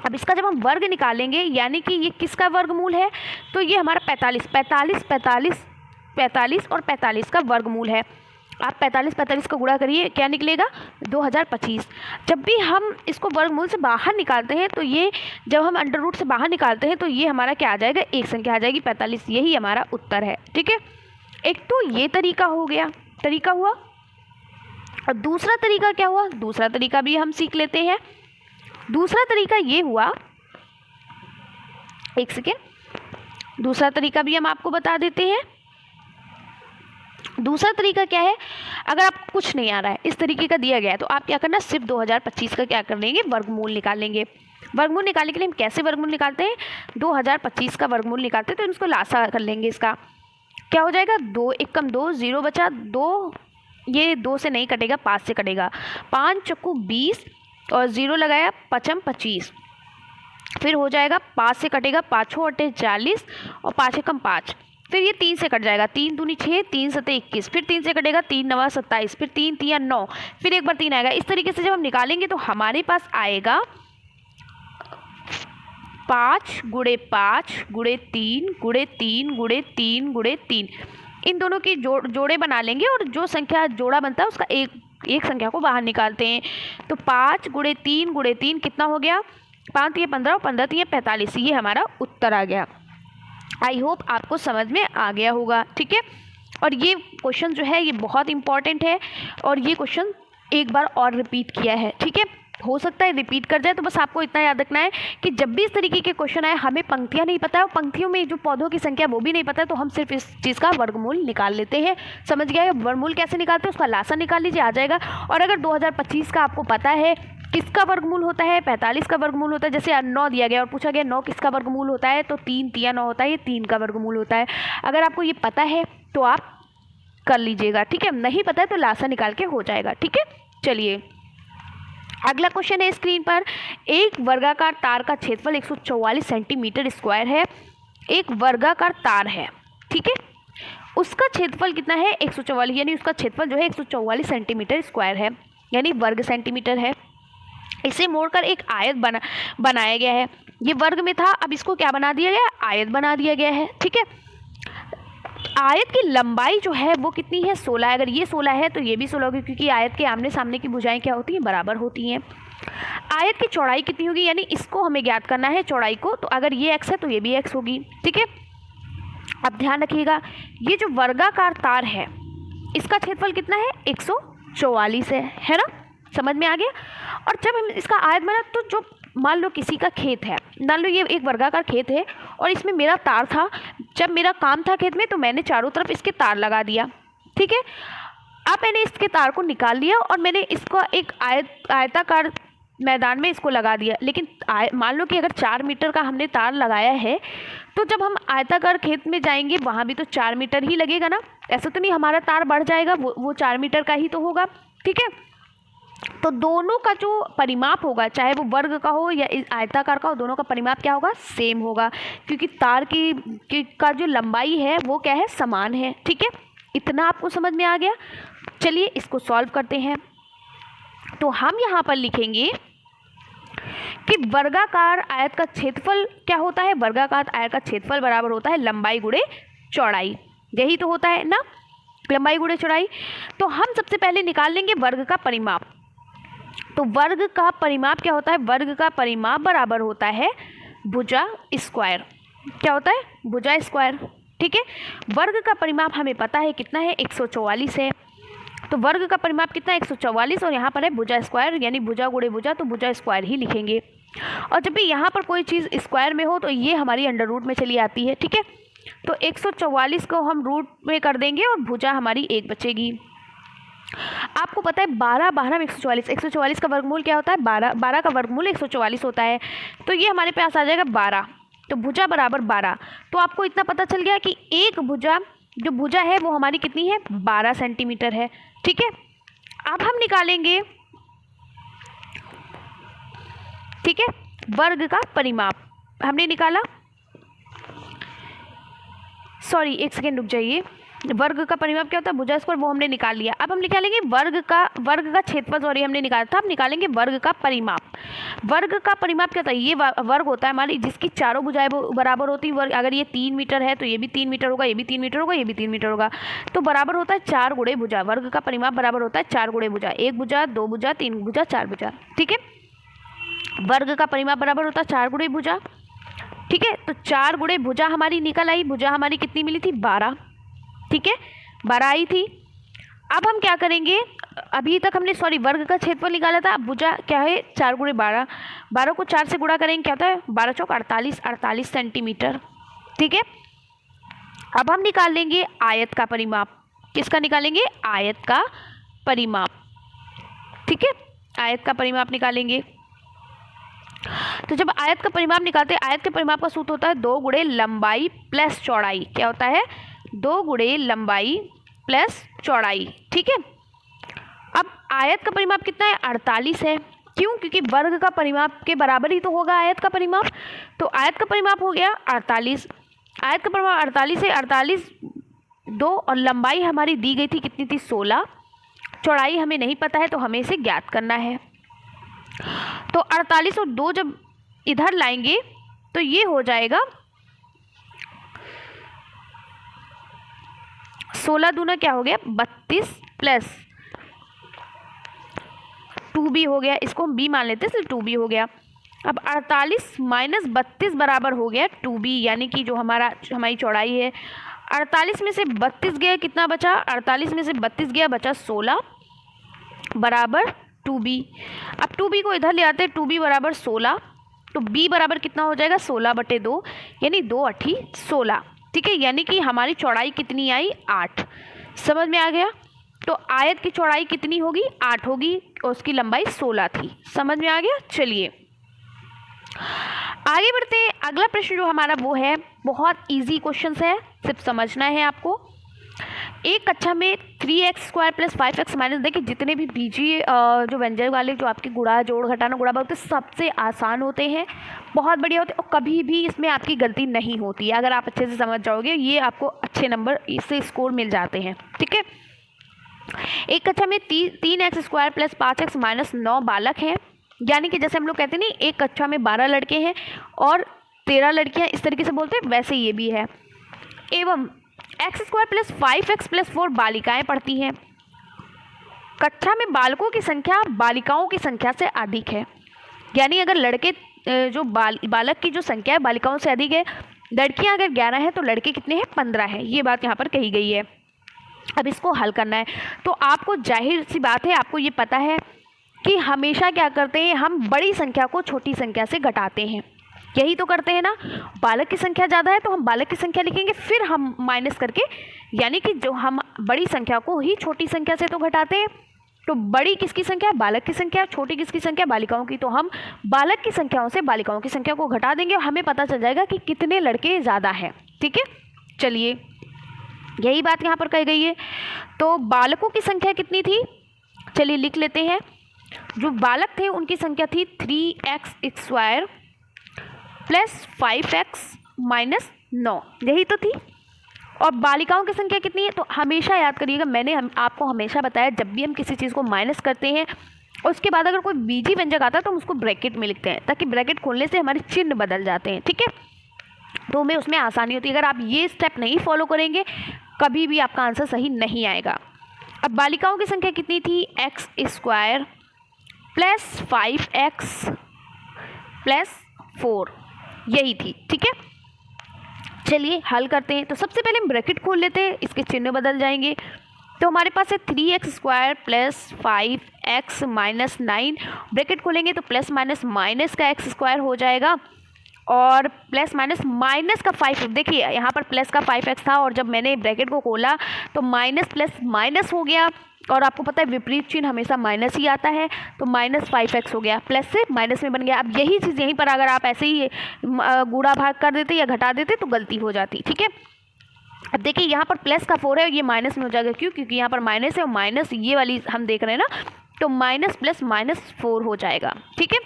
अब इसका जब हम वर्ग निकालेंगे यानी कि ये किसका वर्गमूल है, तो ये हमारा 45 और 45 का वर्गमूल है। आप 45 का गुणा करिए, क्या निकलेगा, 2025। जब भी हम इसको वर्गमूल से बाहर निकालते हैं तो ये, जब हम अंडर रूट से बाहर निकालते हैं तो ये हमारा क्या आ जाएगा, एक संख्या आ जाएगी 45। यही हमारा उत्तर है। ठीक है, एक तो ये तरीका हो गया, तरीका हुआ। और दूसरा तरीका क्या हुआ, दूसरा तरीका भी हम सीख लेते हैं। दूसरा तरीका ये हुआ, एक सेकेंड, दूसरा तरीका भी हम आपको बता देते हैं। दूसरा तरीका क्या है, अगर आपको कुछ नहीं आ रहा है, इस तरीके का दिया गया है, तो आप क्या करना, सिर्फ 2025 का क्या कर लेंगे, वर्गमूल निकाल लेंगे। वर्गमूल निकालने के लिए हम कैसे वर्गमूल निकालते हैं, 2025 का वर्गमूल निकालते हैं, तो इसको लासा कर लेंगे। इसका क्या हो जाएगा, 2 एकम 2, 0 बचा 2, ये 2 से नहीं कटेगा, 5 से कटेगा। 5 चक्कू 20 और 0 लगाया, 5 25। फिर हो जाएगा 5 से कटेगा, 5 अट्ठे 40 और 5 एकम 5। फिर ये 3 से कट जाएगा, 3 दूनी 6, 3 सत्ते 21। फिर 3 से कटेगा, 3 नवा 27। फिर 3 तिया 9, फिर एक बार 3 आएगा। इस तरीके से जब हम निकालेंगे तो हमारे पास आएगा 5 गुणे 5 गुणे 3 गुणे 3 गुणे 3 गुणे 3। इन दोनों की जोड़े बना लेंगे और जो संख्या जोड़ा बनता है उसका एक संख्या को बाहर निकालते हैं। तो 5 गुणे 3 गुणे 3 कितना हो गया, 5 तिया 15 और 15 तिया 45। ये हमारा उत्तर आ गया। आई होप आपको समझ में आ गया होगा। ठीक है, और ये क्वेश्चन जो है ये बहुत इंपॉर्टेंट है और ये क्वेश्चन एक बार और रिपीट किया है। ठीक है, हो सकता है रिपीट कर जाए, तो बस आपको इतना याद रखना है कि जब भी इस तरीके के क्वेश्चन आए, हमें पंक्तियां नहीं पता है और पंक्तियों में जो पौधों की संख्या वो भी नहीं पता है, तो हम सिर्फ इस चीज़ का वर्गमूल निकाल लेते हैं। समझ गया है, वर्गमूल कैसे निकालते हैं, उसका लासा निकाल लीजिए, आ जाएगा। और अगर 2025 का आपको पता है किसका वर्गमूल होता है, 45 का वर्गमूल होता है। जैसे 9 दिया गया और पूछा गया 9 किसका वर्गमूल होता है, तो 3 तिया 9 होता है, ये 3 का वर्गमूल होता है। अगर आपको ये पता है तो आप कर लीजिएगा। ठीक है, नहीं पता है तो लासा निकाल के हो जाएगा। ठीक है, चलिए अगला क्वेश्चन है स्क्रीन पर। एक वर्गाकार तार का क्षेत्रफल 144 सेंटीमीटर स्क्वायर है। एक वर्गाकार तार है, ठीक है, उसका क्षेत्रफल कितना है, 144, यानी उसका क्षेत्रफल जो है 144 सेंटीमीटर स्क्वायर है, यानी वर्ग सेंटीमीटर है। इसे मोड़कर एक आयत बनाया गया है। ये वर्ग में था, अब इसको क्या बना दिया गया, आयत बना दिया गया है। ठीक है, आयत की लंबाई जो है वो कितनी है, 16। अगर ये 16 है तो ये भी 16 होगी, क्योंकि आयत के आमने सामने की भुजाएं क्या होती हैं, बराबर होती हैं। आयत की चौड़ाई कितनी होगी, यानी इसको हमें ज्ञात करना है चौड़ाई को, तो अगर ये x है तो ये भी x होगी। ठीक है, अब ध्यान रखिएगा, ये जो वर्गाकार तार है इसका क्षेत्रफल कितना है, 144 है ना, समझ में आ गया। और जब हम इसका आयत बना, तो जो मान लो किसी का खेत है, मान लो ये एक वर्गाकार खेत है और इसमें मेरा तार था। जब मेरा काम था खेत में तो मैंने चारों तरफ इसके तार लगा दिया। ठीक है, अब मैंने इसके तार को निकाल लिया और मैंने इसका एक आयताकार मैदान में इसको लगा दिया, लेकिन मान लो कि अगर 4 मीटर का हमने तार लगाया है, तो जब हम आयताकार खेत में जाएंगे वहाँ भी तो 4 मीटर ही लगेगा ना। ऐसा तो नहीं हमारा तार बढ़ जाएगा, वो 4 मीटर का ही तो होगा। ठीक है, तो दोनों का जो परिमाप होगा, चाहे वो वर्ग का हो या आयताकार का हो, दोनों का परिमाप क्या होगा, सेम होगा, क्योंकि तार का जो लंबाई है वो क्या है, समान है। ठीक है, इतना आपको समझ में आ गया। चलिए इसको सॉल्व करते हैं। तो हम यहाँ पर लिखेंगे कि वर्गाकार आयत का क्षेत्रफल क्या होता है, वर्गाकार आयत का क्षेत्रफल बराबर होता है लंबाई गुणे चौड़ाई। यही तो होता है ना, लंबाई गुणे चौड़ाई। तो हम सबसे पहले निकाल लेंगे वर्ग का परिमाप। तो वर्ग का परिमाप क्या होता है, वर्ग का परिमाप बराबर होता है भुजा स्क्वायर। क्या होता है, भुजा स्क्वायर। ठीक है, वर्ग का परिमाप हमें पता है कितना है, 144 है। तो वर्ग का परिमाप कितना है, 144, और यहाँ पर है भुजा स्क्वायर, यानी भुजा गुणे भुजा, तो भुजा स्क्वायर ही लिखेंगे। और जब भी यहाँ पर कोई चीज़ स्क्वायर में हो तो ये हमारी अंडर रूट में चली आती है। ठीक है, तो 144 को हम रूट में कर देंगे और भुजा हमारी 1 बचेगी। आपको पता है 12 में 144 का वर्गमूल क्या होता है, 12 का वर्गमूल 144 होता है। तो ये हमारे पास आ जाएगा 12, तो भुजा बराबर 12। तो आपको इतना पता चल गया कि एक भुजा, जो भुजा है वो हमारी कितनी है, 12 सेंटीमीटर है। ठीक है, अब हम निकालेंगे, ठीक है, वर्ग का परिमाप हमने निकाला। सॉरी, एक सेकेंड रुक जाइए। वर्ग का परिमाप क्या होता है, भुजा स्क्वायर, वो हमने निकाल लिया। अब हम निकालेंगे वर्ग का क्षेत्रफल, सॉरी हमने निकाला था, अब निकालेंगे वर्ग का परिमाप। वर्ग का परिमाप क्या होता है, ये वर्ग होता है हमारी जिसकी चारों भुजाएं बराबर होती है। वर्ग अगर ये 3 मीटर है तो ये भी 3 मीटर होगा, ये भी 3 मीटर होगा, ये भी 3 मीटर होगा, तो बराबर होता है 4 गुणे भुजा। वर्ग का परिमाप बराबर होता है 4 गुणे भुजा, 1 भुजा, 2 भुजा, 3 भुजा, 4 भुजा। ठीक है, वर्ग का परिमाप बराबर होता है 4 गुणे भुजा। ठीक है, तो 4 गुणे भुजा हमारी निकल आई। भुजा हमारी कितनी मिली थी, 12। ठीक है, 12 आई थी। अब हम क्या करेंगे, अभी तक हमने वर्ग का क्षेत्रफल निकाला था। अब भुजा क्या है, 4 गुणे 12, 12 को 4 से गुणा करेंगे, क्या होता है, 12 चौक 48 सेंटीमीटर। ठीक है, अब हम निकाल लेंगे आयत का परिमाप। किसका निकालेंगे, आयत का परिमाप। ठीक है, आयत का परिमाप निकालेंगे। तो जब आयत का परिमाप निकालते हैं, आयत के परिमाप का सूत्र होता है 2 गुणे लंबाई प्लस चौड़ाई। क्या होता है, 2 गुणे लंबाई प्लस चौड़ाई। ठीक है, अब आयत का परिमाप कितना है, 48 है। क्यों, क्योंकि वर्ग का परिमाप के बराबर ही तो होगा आयत का परिमाप। तो आयत का परिमाप हो गया 48, आयत का परिमाप 48 है, 48 2, और लंबाई हमारी दी गई थी कितनी थी, 16। चौड़ाई हमें नहीं पता है तो हमें इसे ज्ञात करना है। तो 48 और 2 जब इधर लाएंगे तो ये हो जाएगा 16 दूना क्या हो गया, 32 प्लस 2b हो गया, इसको हम b मान लेते हैं, इसलिए 2b हो गया। अब 48 माइनस 32 बराबर हो गया 2b, यानी कि जो हमारी चौड़ाई है। 48 में से 32 गया, कितना बचा, 48 में से 32 गया, बचा 16 बराबर 2b। अब 2b को इधर ले आते हैं, 2b बराबर 16, तो b बराबर कितना हो जाएगा, 16/2, यानी 2 8 16। ठीक है, यानी कि हमारी चौड़ाई कितनी आई, 8। समझ में आ गया। तो आयत की चौड़ाई कितनी होगी, 8 होगी, और उसकी लंबाई 16 थी। समझ में आ गया। चलिए आगे बढ़ते हैं। अगला प्रश्न जो हमारा वो है, बहुत इजी क्वेश्चन है, सिर्फ समझना है आपको। एक कक्षा में 3x² + 5x - देखिए जितने भी बीजीय जो व्यंजन वाले जो आपके गुणा जोड़ घटाना गुणा भाग होते हैं, सबसे आसान होते हैं, बहुत बढ़िया होते हैं, और कभी भी इसमें आपकी गलती नहीं होती है। अगर आप अच्छे से समझ जाओगे, ये आपको अच्छे नंबर इससे स्कोर मिल जाते हैं। ठीक है, एक कक्षा में 3x² + 5x - 9 बालक हैं, यानी कि जैसे हम लोग कहते हैं नहीं, एक कक्षा में 12 लड़के हैं और 13 लड़कियां, इस तरीके से बोलते हैं, वैसे ये भी है। एवं x² + 5x + 4 बालिकाएं पढ़ती हैं। कक्षा में बालकों की संख्या बालिकाओं की संख्या से अधिक है, यानी अगर लड़के जो बालक की जो संख्या है बालिकाओं से अधिक है, लड़कियां अगर 11 हैं तो लड़के कितने हैं, 15 हैं। ये बात यहाँ पर कही गई है। अब इसको हल करना है, तो आपको जाहिर सी बात है, आपको ये पता है कि हमेशा क्या करते हैं, हम बड़ी संख्या को छोटी संख्या से घटाते हैं, यही तो करते हैं ना। बालक की संख्या ज़्यादा है तो हम बालक की संख्या लिखेंगे, फिर हम माइनस करके, यानी कि जो हम बड़ी संख्या को ही छोटी संख्या से तो घटाते हैं। तो बड़ी किसकी संख्या है? बालक की संख्या। छोटी किसकी संख्या? बालिकाओं की। तो हम बालक की संख्याओं से बालिकाओं की संख्या को घटा देंगे और हमें पता चल जाएगा कि कितने लड़के ज़्यादा हैं। ठीक है, चलिए यही बात यहाँ पर कही गई है। तो बालकों की संख्या कितनी थी? चलिए लिख लेते हैं। जो बालक थे उनकी संख्या थी 3x² प्लस 5x माइनस 9, यही तो थी। और बालिकाओं की संख्या कितनी है? तो हमेशा याद करिएगा, मैंने आपको हमेशा बताया, जब भी हम किसी चीज़ को माइनस करते हैं उसके बाद अगर कोई बीजी व्यंजक आता है तो हम उसको ब्रैकेट में लिखते हैं, ताकि ब्रैकेट खोलने से हमारे चिन्ह बदल जाते हैं। ठीक है, तो हमें उसमें आसानी होती है। अगर आप ये स्टेप नहीं फॉलो करेंगे कभी भी आपका आंसर सही नहीं आएगा। अब बालिकाओं की संख्या कितनी थी? x² प्लस 5x प्लस 4, यही थी। ठीक है, चलिए हल करते हैं। तो सबसे पहले हम ब्रैकेट खोल लेते हैं, इसके चिन्ह बदल जाएंगे। तो हमारे पास है 3x² plus 5x minus 9, bracket खोलेंगे तो प्लस माइनस माइनस का x² हो जाएगा और प्लस माइनस माइनस का 5। देखिए यहाँ पर प्लस का 5x था और जब मैंने ब्रैकेट को खोला तो माइनस प्लस माइनस हो गया, और आपको पता है विपरीत चिन्ह हमेशा माइनस ही आता है। तो माइनस 5x हो गया, प्लस से माइनस में बन गया। अब यही चीज़ यहीं पर अगर आप ऐसे ही गुणा भाग कर देते या घटा देते तो गलती हो जाती। ठीक है, अब देखिए यहाँ पर प्लस का 4 है, ये माइनस में हो जाएगा। क्यों? क्योंकि यहाँ पर माइनस है और माइनस ये वाली हम देख रहे हैं ना, तो माइनस प्लस माइनस 4 हो जाएगा। ठीक है,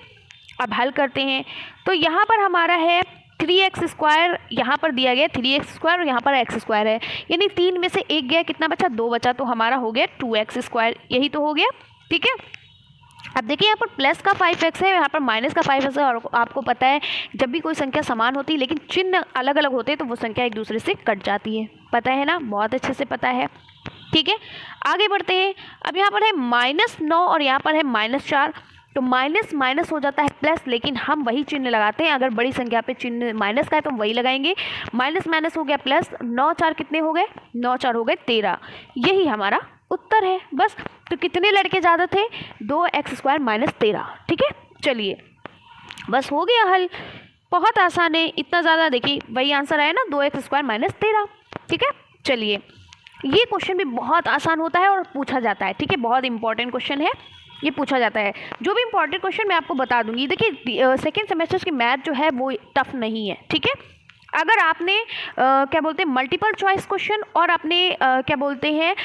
अब हल करते हैं। तो यहाँ पर हमारा है 3x², यहाँ पर दिया गया 3x² और यहाँ पर x² है, यानी 3 में से 1 गया, कितना बचा? 2 बचा, तो हमारा हो गया 2x², यही तो हो गया। ठीक है, अब देखिए यहाँ पर प्लस का 5x है, यहाँ पर माइनस का 5x है, और आपको पता है जब भी कोई संख्या समान होती है लेकिन चिन्ह अलग अलग होते हैं तो वो संख्या एक दूसरे से कट जाती है, पता है ना, बहुत अच्छे से पता है। ठीक है, आगे बढ़ते हैं। अब यहाँ पर है -9 और यहाँ पर है -4, तो माइनस माइनस हो जाता है प्लस, लेकिन हम वही चिन्ह लगाते हैं। अगर बड़ी संख्या पे चिन्ह माइनस का है तो वही लगाएंगे। माइनस माइनस हो गया प्लस, 9 4 कितने हो गए? 9 4 हो गए 13, यही हमारा उत्तर है। बस, तो कितने लड़के ज़्यादा थे? 2x² minus 13। ठीक है, चलिए बस हो गया हल, बहुत आसान है, इतना ज़्यादा। देखिए वही आंसर आया ना, 2x² माइनस 13। ठीक है, चलिए ये क्वेश्चन भी बहुत आसान होता है और पूछा जाता है। ठीक है, बहुत इंपॉर्टेंट क्वेश्चन है, ये पूछा जाता है। जो भी इंपॉर्टेंट क्वेश्चन मैं आपको बता दूंगी। देखिए सेकेंड सेमेस्टर की मैथ जो है वो टफ नहीं है। ठीक है, अगर आपने क्या बोलते हैं मल्टीपल चॉइस क्वेश्चन और आपने क्या बोलते हैं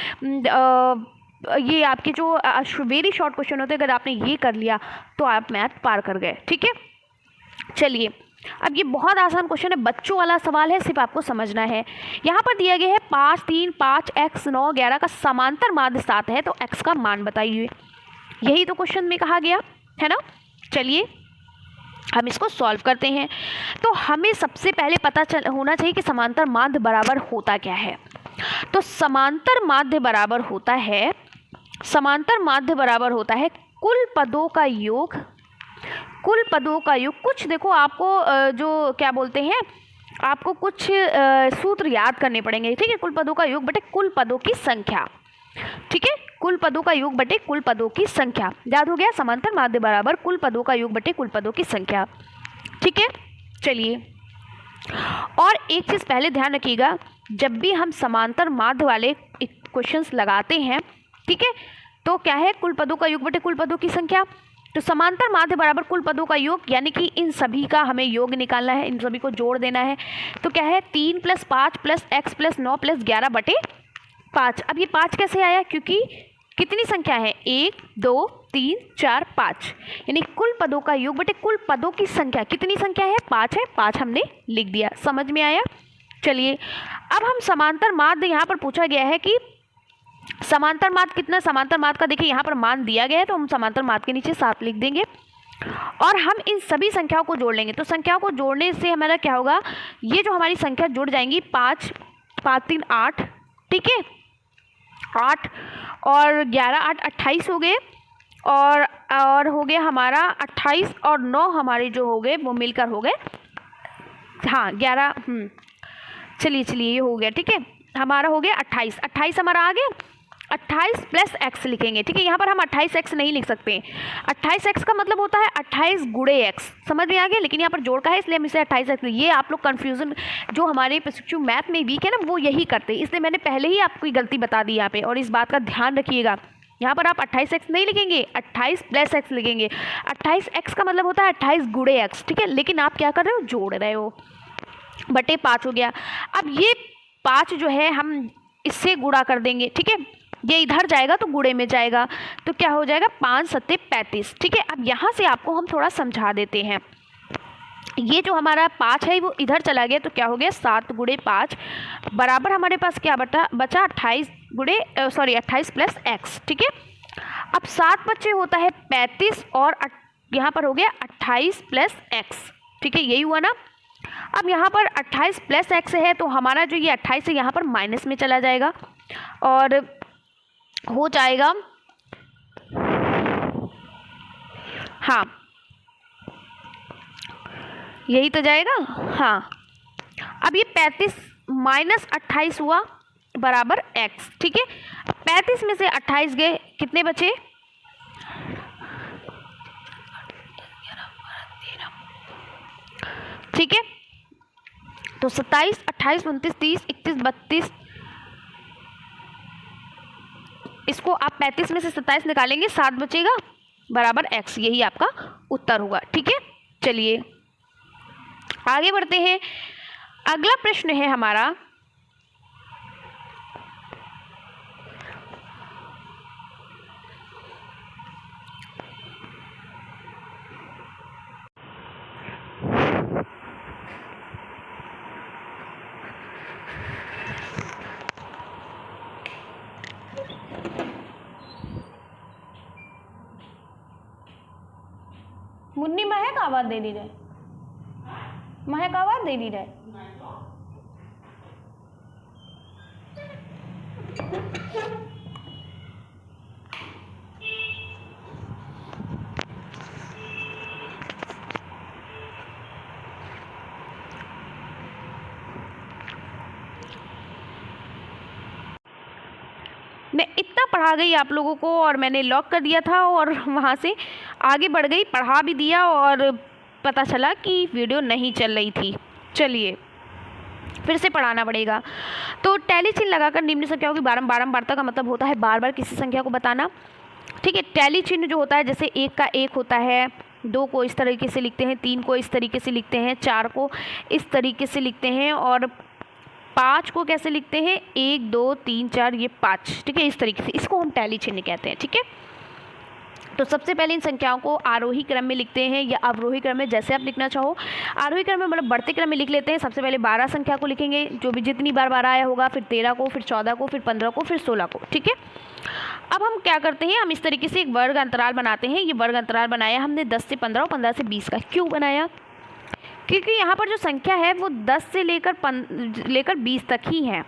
ये आपके जो वेरी शॉर्ट क्वेश्चन होते हैं, अगर आपने ये कर लिया तो आप मैथ पार कर गए। ठीक है, चलिए अब ये बहुत आसान क्वेश्चन है, बच्चों वाला सवाल है, सिर्फ आपको समझना है। यहाँ पर दिया गया है 5 3 5 x 9 11 का समांतर माध्य 7 है, तो x का मान बताइए। यही तो क्वेश्चन में कहा गया है ना। चलिए हम इसको सॉल्व करते हैं। तो हमें सबसे पहले पता होना चाहिए कि समांतर माध्य बराबर होता क्या है। तो समांतर माध्य बराबर होता है, समांतर माध्य बराबर होता है कुल पदों का योग। कुल पदों का योग, कुछ देखो आपको जो क्या बोलते हैं, आपको कुछ सूत्र याद करने पड़ेंगे। ठीक है, कुल पदों का योग बटे कुल पदों की संख्या। ठीक है, कुल पदों का योग बटे कुल पदों की संख्या, याद हो गया। समांतर माध्य बराबर कुल पदों का योग बटे कुल पदों की संख्या। ठीक है, चलिए और एक चीज़ पहले ध्यान रखिएगा, जब भी हम समांतर माध्य वाले क्वेश्चंस लगाते हैं, ठीक है, तो क्या है? कुल पदों का योग बटे कुल पदों की संख्या। तो समांतर माध्य बराबर कुल पदों का योग, यानी कि इन सभी का हमें योग निकालना है, इन सभी को जोड़ देना है। तो क्या है? 3 + 5 + x + 9 + 11 बटे 5। अब ये 5 कैसे आया? क्योंकि कितनी संख्या है? 1 2 3 4 5, यानी कुल पदों का योग बटे कुल पदों की संख्या। कितनी संख्या है? 5 है, 5 हमने लिख दिया। समझ में आया? चलिए अब हम समांतर माध्य, यहाँ पर पूछा गया है कि समांतर माध्य कितना। समांतर माध्य का देखिए यहाँ पर मान दिया गया है, तो हम समांतर माध्य के नीचे 7 लिख देंगे और हम इन सभी संख्याओं को जोड़ लेंगे। तो संख्याओं को जोड़ने से हमारा क्या होगा? ये जो हमारी संख्या जुड़ जाएंगी, 5 5 3 8, ठीक है, 8 और 11 8 28 हो गए, और हो गया हमारा 28 और 9 हमारे जो हो गए वो मिलकर हो गए, हाँ 11। चलिए ये हो गया, ठीक है, हमारा हो गया 28। 28 हमारा आ गया, 28 + x लिखेंगे। ठीक है, यहाँ पर हम 28x नहीं लिख सकते। 28x का मतलब होता है 28 × x, समझ में आ गया। लेकिन यहाँ पर जोड़ का है, इसलिए हम इसे 28x। ये आप लोग कन्फ्यूजन, जो हमारे प्रशिक्षु मैथ में वीक है ना, वो यही करते हैं, इसलिए मैंने पहले ही आपको गलती बता दी यहाँ पे, और इस बात का ध्यान रखिएगा। यहाँ पर आप 28x नहीं लिखेंगे, 28 + x लिखेंगे। 28x का मतलब होता है 28 × x, ठीक है। लेकिन आप क्या कर रहे हो, जोड़ रहे हो, बटे 5 हो गया। अब ये 5 जो है हम इससे गुणा कर देंगे, ठीक है। ये इधर जाएगा तो गुणे में जाएगा, तो क्या हो जाएगा 5 × 7 = 35, ठीक है। अब यहाँ से आपको हम थोड़ा समझा देते हैं। ये जो हमारा 5 है वो इधर चला गया, तो क्या हो गया 7 × 5 बराबर हमारे पास क्या बचा 28 + x, ठीक है। अब 7 बच्चे होता है 35 और यहाँ पर हो गया 28 + x, ठीक है, यही हुआ ना। अब यहाँ पर 28 + x है, तो हमारा जो ये 28 है यहाँ पर माइनस में चला जाएगा और हो जाएगा, हाँ यही तो जाएगा, हाँ। अब ये 35 - 28 हुआ बराबर x, ठीक है। 35 में से 28 गए, कितने बचे, ठीक है। तो 27, 28, 29, 30, 31, 32, इसको आप 35 में से 27 निकालेंगे, 7 बचेगा बराबर x, यही आपका उत्तर होगा, ठीक है। चलिए आगे बढ़ते हैं। अगला प्रश्न है हमारा, मुन्नी महक आवाज दे दी रहे, महक आवाज दे दी रहे। मैं इतना पढ़ा गई आप लोगों को और मैंने लॉक कर दिया था और वहाँ से आगे बढ़ गई, पढ़ा भी दिया और पता चला कि वीडियो नहीं चल रही थी। चलिए फिर से पढ़ाना पड़ेगा। तो टैली चिन्ह लगाकर निम्न संख्याओं की बारंबारता का मतलब होता है बार बार किसी संख्या को बताना, ठीक है। टैली चिन्ह जो होता है, जैसे 1 का 1 होता है, 2 को इस तरीके से लिखते हैं, 3 को इस तरीके से लिखते हैं, 4 को इस तरीके से लिखते हैं और 5 को कैसे लिखते हैं, 1 2 3 4, ये 5, ठीक है, इस तरीके से, इसको हम टैली चिन्ह कहते हैं, ठीक है। तो सबसे पहले इन संख्याओं को आरोही क्रम में लिखते हैं या अवरोही क्रम में, जैसे आप लिखना चाहो। आरोही क्रम में मतलब बढ़ते क्रम में लिख लेते हैं। सबसे पहले 12 संख्या को लिखेंगे, जो भी जितनी बार 12 आया होगा, फिर 13 को, फिर 14 को, फिर 15 को, फिर 16 को, ठीक है। अब हम क्या करते हैं, हम इस तरीके से एक वर्ग अंतराल बनाते हैं। ये वर्ग अंतराल बनाया हमने 10 से 15 और 15 से 20 का। क्यों बनाया, क्योंकि यहाँ पर जो संख्या है वो 10 से लेकर 20 तक ही है,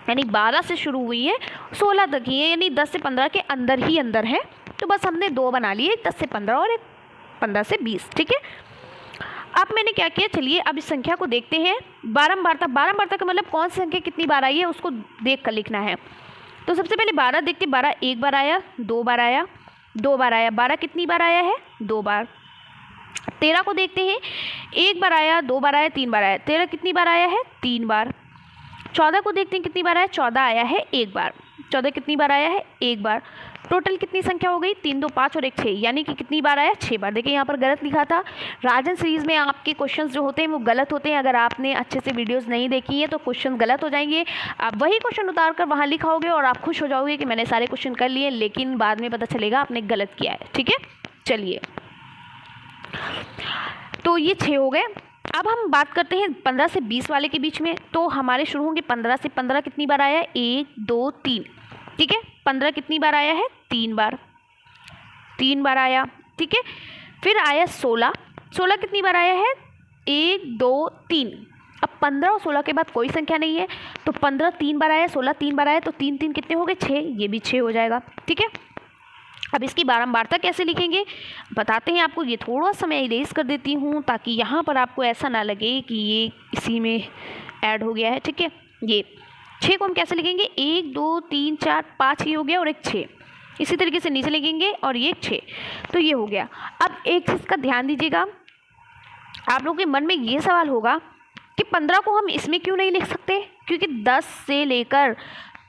यानी 12 से शुरू हुई है 16 तक ही है, यानी 10 से 15 के अंदर ही अंदर है। तो बस हमने 2 बना लिए, 10 से 15 और एक 15 से 20, ठीक है। अब मैंने क्या किया, चलिए अब इस संख्या को देखते हैं। बारंबारता का मतलब कौन सी संख्या कितनी बार आई है उसको देख कर लिखना है। तो सबसे पहले 12 देखते, 12 एक बार आया, 2 बार आया, 2 बार आया। 12 कितनी बार आया है, 2 बार। 13 को देखते हैं, 1 बार आया, 2 बार आया, 3 बार आया। 13 कितनी बार आया है, 3 बार। 14 को देखते हैं कितनी बार आया, 14 आया है 1 बार। 14 कितनी बार आया है, 1 बार। टोटल कितनी संख्या हो गई, 3 2 5 और 1 6, यानी कि कितनी बार आया, 6 बार। देखिए यहाँ पर गलत लिखा था। राजन सीरीज़ में आपके क्वेश्चंस जो होते हैं वो गलत होते हैं। अगर आपने अच्छे से वीडियोस नहीं देखी हैं तो क्वेश्चन गलत हो जाएंगे। आप वही क्वेश्चन उतार कर वहाँ लिखाओगे और आप खुश हो जाओगे कि मैंने सारे क्वेश्चन कर लिए, लेकिन बाद में पता चलेगा आपने गलत किया है, ठीक है। चलिए तो ये 6 हो गए। अब हम बात करते हैं 15 से 20 वाले के बीच में। तो हमारे शुरू होंगे 15 से। 15 कितनी बार आया है, 1 2 3, ठीक है। 15 कितनी बार आया है, 3 बार, 3 बार आया, ठीक है। फिर आया 16। 16 कितनी बार आया है, 1 2 3। अब 15 और 16 के बाद कोई संख्या नहीं है, तो 15 3 बार आया, 16 3 बार आया, तो 3 3 कितने हो गए, 6, ये भी 6 हो जाएगा, ठीक है। अब इसकी बारंबारता कैसे लिखेंगे बताते हैं आपको। ये थोड़ा सा मैं इरेज कर देती हूँ ताकि यहाँ पर आपको ऐसा ना लगे कि ये इसी में ऐड हो गया है, ठीक है। ये 6 को हम कैसे लिखेंगे, 1 2 3 4 5 ही हो गया और एक 6। इसी तरीके से नीचे लिखेंगे और ये 6, तो ये हो गया। अब एक चीज़ का ध्यान दीजिएगा, आप लोगों के मन में ये सवाल होगा कि 15 को हम इसमें क्यों नहीं लिख सकते, क्योंकि 10 से लेकर